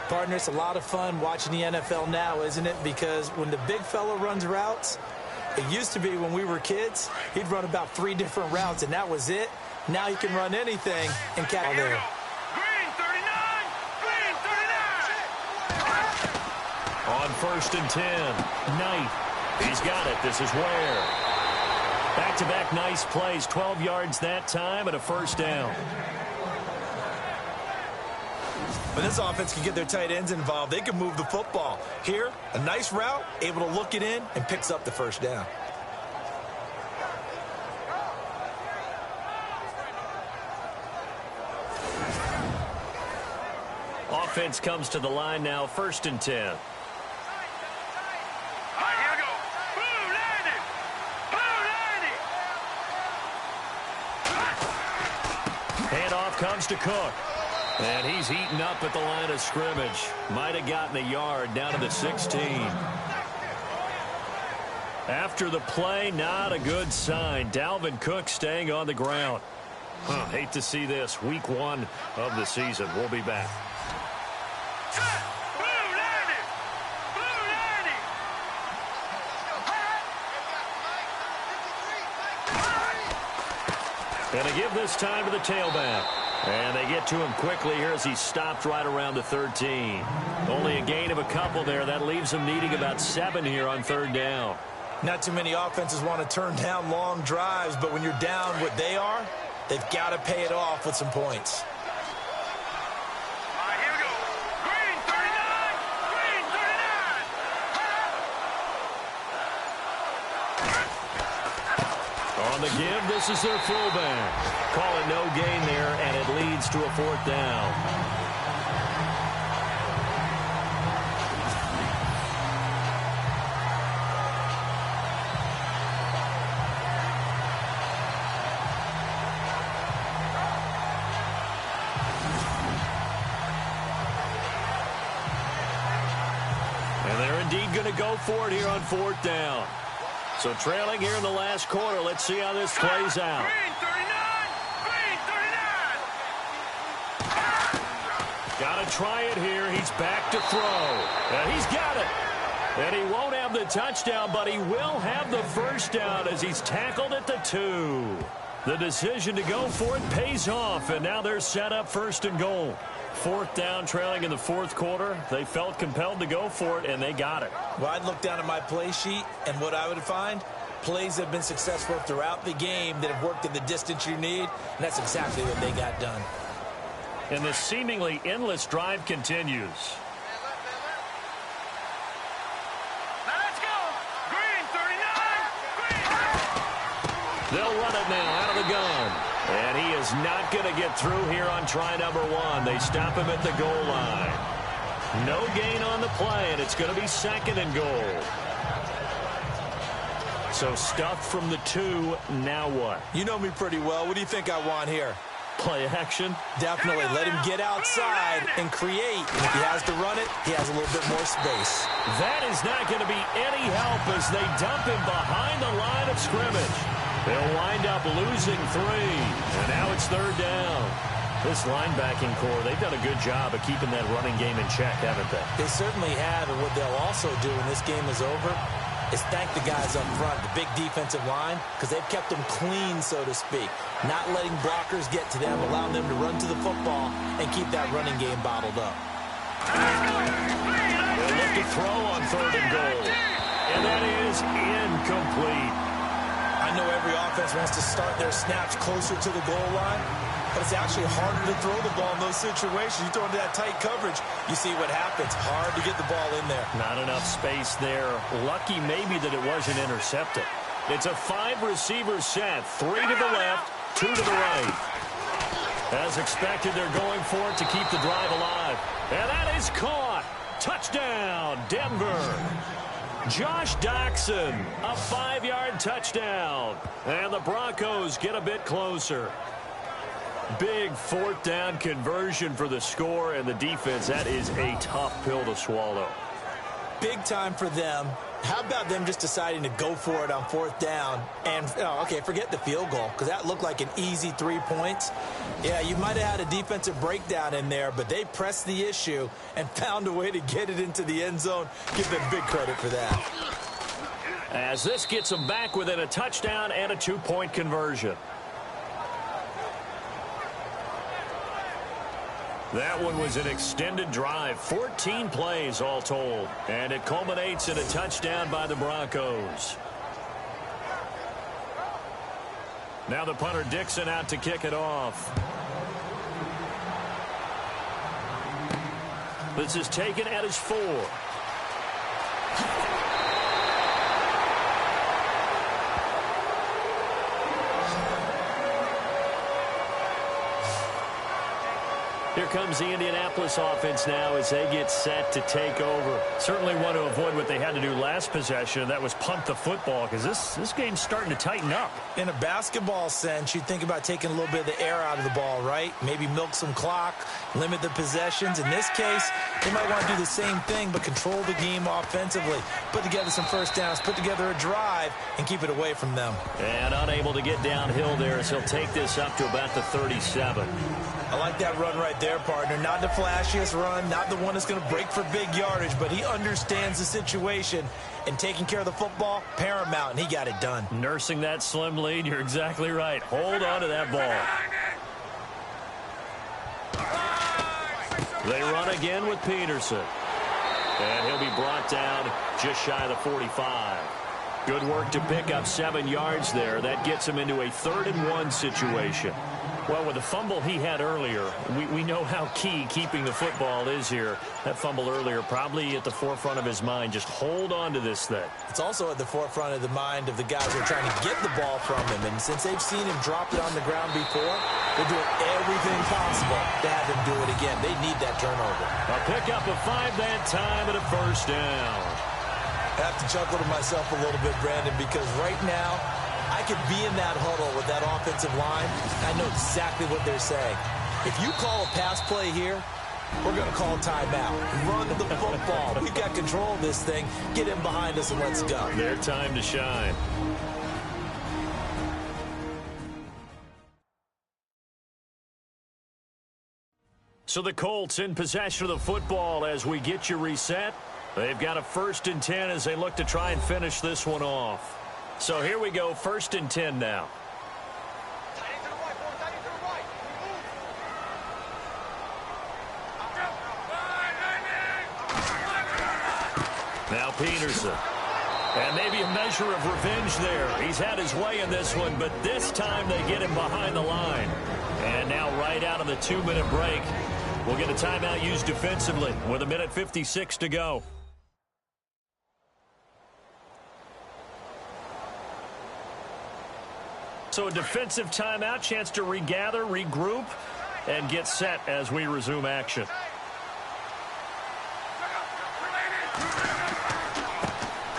Partner, it's a lot of fun watching the NFL now, isn't it? Because when the big fella runs routes, it used to be when we were kids, he'd run about 3 different routes, and that was it. Now he can run anything and catch there. Green 39! Green 39! On first and 10, Knight. He's got it. This is Ware. Back-to-back nice plays. 12 yards that time and a first down. When this offense can get their tight ends involved, they can move the football. Here, a nice route, able to look it in, and picks up the first down. Offense comes to the line now, first and 10. All right, here we go. Boom, landed! Boom, landed! Handoff comes to Cook. And he's eaten up at the line of scrimmage. Might have gotten a yard down to the 16. After the play, not a good sign. Dalvin Cook staying on the ground. Hate to see this. Week 1 of the season. We'll be back. Set! Boom! And they give this time to the tailback. And they get to him quickly here as he stopped right around the 13. Only a gain of a couple there. That leaves them needing about 7 here on 3rd down. Not too many offenses want to turn down long drives, but when you're down what they are, they've got to pay it off with some points. All right, here we go. Green 39. Green 39. On the give, this is their fullback. Call it no gain there, and it leads to a 4th down. And they're indeed going to go for it here on 4th down. So trailing here in the last quarter. Let's see how this plays out. Green 39. Green 39. Got to try it here. He's back to throw. And he's got it. And he won't have the touchdown, but he will have the 1st down as he's tackled at the 2. The decision to go for it pays off, and now they're set up 1st and goal. 4th down, trailing in the 4th quarter. They felt compelled to go for it, and they got it. Well, I'd look down at my play sheet, and what I would find, plays that have been successful throughout the game that have worked in the distance you need, and that's exactly what they got done. And the seemingly endless drive continues. Now let's go. Green 39. Green. They'll run it now out of the gun. And he is not going to get through here on try number 1. They stop him at the goal line. No gain on the play, and it's going to be 2nd and goal. So stuffed from the 2. Now what? You know me pretty well. What do you think I want here? Play action? Definitely. Let him get outside and create. And if he has to run it, he has a little bit more space. That is not going to be any help as they dump him behind the line of scrimmage. They'll wind up losing 3. And now it's 3rd down. This linebacking core, they've done a good job of keeping that running game in check, haven't they? They certainly have. And what they'll also do when this game is over is thank the guys up front, the big defensive line, because they've kept them clean, so to speak. Not letting blockers get to them, allowing them to run to the football and keep that running game bottled up. They'll look to throw on 3rd and goal. And that is incomplete. I know every offense wants to start their snaps closer to the goal line, but it's actually harder to throw the ball in those situations. You throw into that tight coverage, you see what happens. Hard to get the ball in there. Not enough space there. Lucky maybe that it wasn't intercepted. It's a 5-receiver set. 3 to the left, 2 to the right. As expected, they're going for it to keep the drive alive. And that is caught. Touchdown, Denver. Josh Doxson, a 5-yard touchdown. And the Broncos get a bit closer. Big 4th down conversion for the score, and the defense, that is a tough pill to swallow. Big time for them. How about them just deciding to go for it on 4th down? And, okay, forget the field goal, because that looked like an easy 3 points. Yeah, you might have had a defensive breakdown in there, but they pressed the issue and found a way to get it into the end zone. Give them big credit for that. As this gets them back within a touchdown and a 2-point conversion. That one was an extended drive, 14 plays all told, and it culminates in a touchdown by the Broncos. Now the punter Dixon out to kick it off. This is taken at his 4. Here comes the Indianapolis offense now as they get set to take over. Certainly want to avoid what they had to do last possession, and that was punt the football, because this game's starting to tighten up. In a basketball sense, you think about taking a little bit of the air out of the ball, right? Maybe milk some clock, limit the possessions. In this case, they might want to do the same thing, but control the game offensively. Put together some 1st downs, put together a drive, and keep it away from them. And unable to get downhill there as he'll take this up to about the 37. I like that run right there. there, partner. Not the flashiest run, not the one that's going to break for big yardage, but he understands the situation, and taking care of the football, paramount, and he got it done. Nursing that slim lead, you're exactly right. Hold on to that ball. They run again with Peterson. And he'll be brought down just shy of the 45. Good work to pick up 7 yards there. That gets him into a 3rd-and-1 situation. Well, with the fumble he had earlier, we know how key keeping the football is here. That fumble earlier probably at the forefront of his mind. Just hold on to this thing. It's also at the forefront of the mind of the guys who are trying to get the ball from him. And since they've seen him drop it on the ground before, they're doing everything possible to have him do it again. They need that turnover. A pickup of 5 that time and a 1st down. I have to chuckle to myself a little bit, Brandon, because right now, I could be in that huddle with that offensive line. I know exactly what they're saying. If you call a pass play here, we're going to call timeout. Run the football. We've got control of this thing. Get in behind us and let's go. Their time to shine. So the Colts in possession of the football as we get you reset. They've got a 1st and 10 as they look to try and finish this one off. So here we go, 1st and 10 now. Now Peterson. And maybe a measure of revenge there. He's had his way in this one, but this time they get him behind the line. And now right out of the 2-minute break, we'll get a timeout used defensively with 1:56 to go. So a defensive timeout, chance to regather, regroup, and get set as we resume action.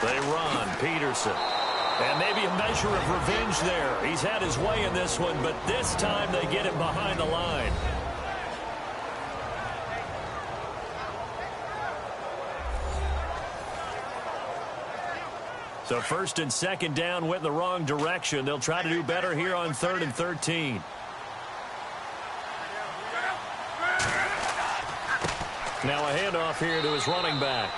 They run, Peterson. And maybe a measure of revenge there. He's had his way in this one, but this time they get him behind the line. So 1st and 2nd down went in the wrong direction. They'll try to do better here on 3rd and 13. Now a handoff here to his running back.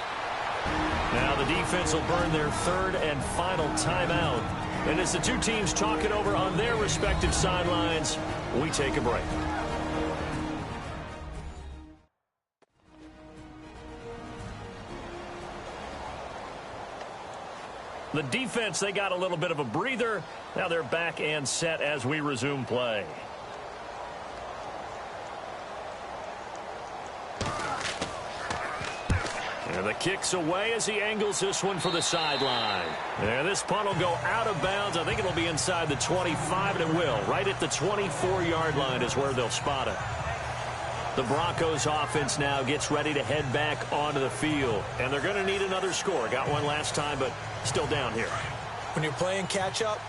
Now the defense will burn their 3rd and final timeout. And as the two teams talk it over on their respective sidelines, we take a break. The defense, they got a little bit of a breather. Now they're back and set as we resume play. And the kick's away as he angles this one for the sideline. And this punt will go out of bounds. I think it'll be inside the 25, and it will. Right at the 24-yard line is where they'll spot it. The Broncos offense now gets ready to head back onto the field. And they're going to need another score. Got one last time, but still down here. When you're playing catch-up,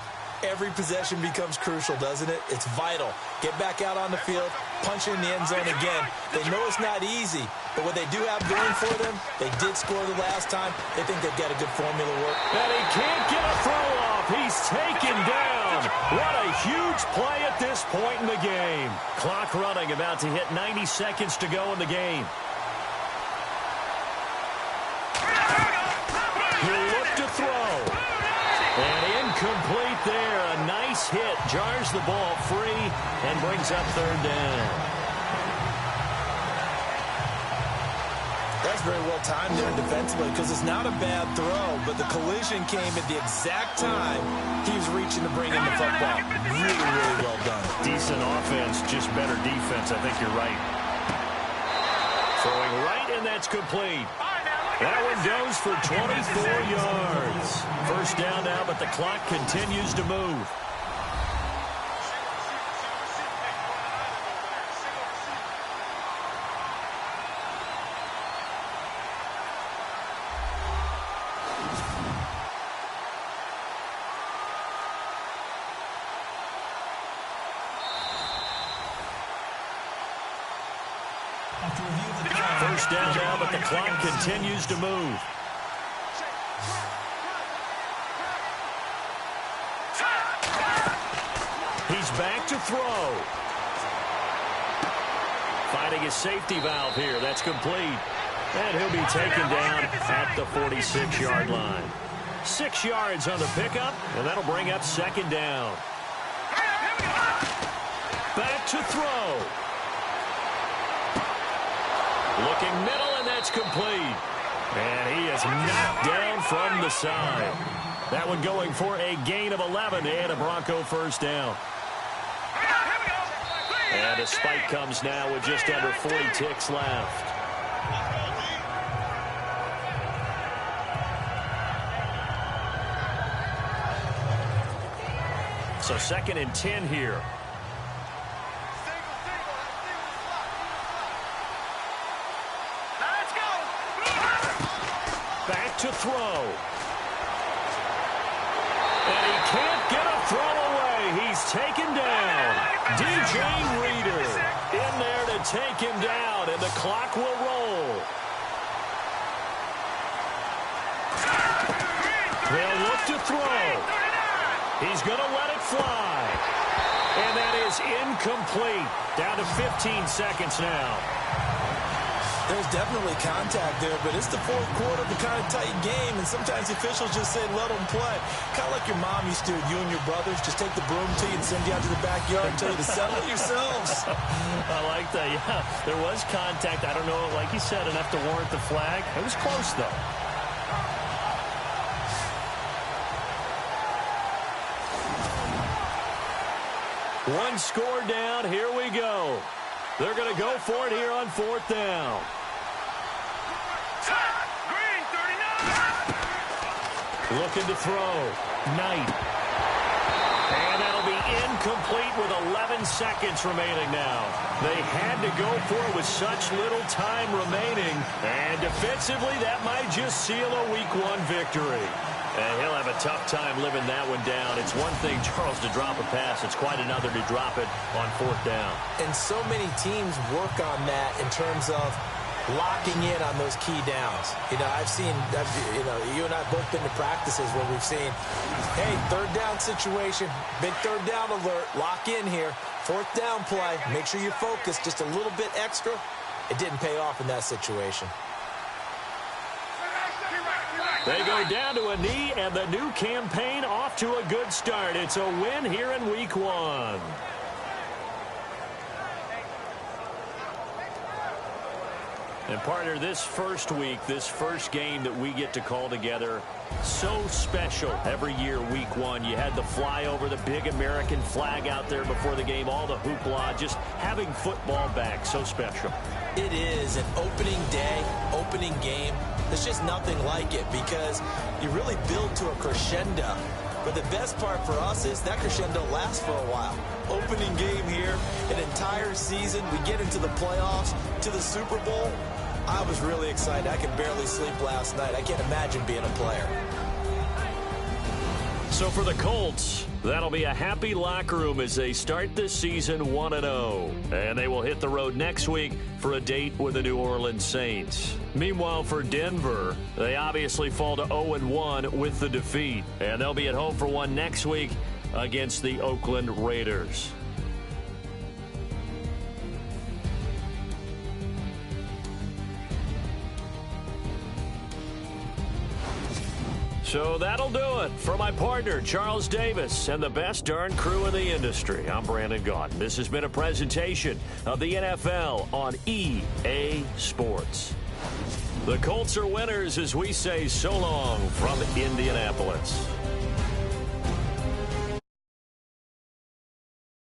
every possession becomes crucial, doesn't it? It's vital. Get back out on the field, punch in the end zone again. They know it's not easy, but what they do have going for them, they did score the last time. They think they've got a good formula work. And he can't get a throw off. He's taken down. What a huge play at this point in the game. Clock running, about to hit 90 seconds to go in the game. He'll look to throw. And incomplete there. A nice hit. Jars the ball free and brings up 3rd down. That's very well timed there defensively because it's not a bad throw, but the collision came at the exact time he was reaching to bring in the football. Really, really well done. Decent offense, just better defense. I think you're right. Throwing right, and that's complete. That one goes for 24 yards. 1st down now, but the clock continues to move. First down now, but the clock continues to move. He's back to throw. finding his safety valve here. That's complete. And he'll be taken down at the 46-yard line. 6 yards on the pickup, and that'll bring up second down. Back to throw. Looking middle, and that's complete. And he is knocked down from the side. That one going for a gain of 11 and a Bronco first down. And a spike comes now with just under 40 ticks left. So 2nd and 10 here. Let's go. Back to throw. And he can't get a throw away. He's taken down. DJ Reader in there to take him down, and the clock will roll. They'll look to throw. He's going to let it fly. And that is incomplete. Down to 15 seconds now. There's definitely contact there, but it's the fourth quarter of a kind of tight game, and sometimes the officials just say, let them play. Kind of like your mom used to, you and your brothers, just take the broom to you and send you out to the backyard and tell you to settle it yourselves. I like that, yeah. There was contact. I don't know, like you said, enough to warrant the flag. It was close, though. One score down. Here we go. They're going to go for it here on 4th down. Green, 39. Looking to throw. Knight. And that'll be incomplete with 11 seconds remaining now. They had to go for it with such little time remaining. And defensively, that might just seal a Week 1 victory. And he'll have a tough time living that one down. It's one thing, Charles, to drop a pass. It's quite another to drop it on 4th down. And so many teams work on that in terms of locking in on those key downs. You know, you and I have both been to practices where we've seen, hey, 3rd down situation, big 3rd down alert, lock in here. 4th down play, make sure you're focused just a little bit extra. It didn't pay off in that situation. They go down to a knee, and the new campaign off to a good start. It's a win here in Week 1. And partner, this first week, this first game that we get to call together, so special every year, Week 1. You had the flyover, the big American flag out there before the game, all the hoopla, just having football back, so special. It is an opening day, opening game. There's just nothing like it because you really build to a crescendo. But the best part for us is that crescendo lasts for a while. Opening game here, an entire season. We get into the playoffs, to the Super Bowl. I was really excited. I could barely sleep last night. I can't imagine being a player. So for the Colts, that'll be a happy locker room as they start this season 1-0. And they will hit the road next week for a date with the New Orleans Saints. Meanwhile, for Denver, they obviously fall to 0-1 with the defeat. And they'll be at home for one next week against the Oakland Raiders. So that'll do it for my partner, Charles Davis, and the best darn crew in the industry. I'm Brandon Gaudin. This has been a presentation of the NFL on EA Sports. The Colts are winners as we say so long from Indianapolis.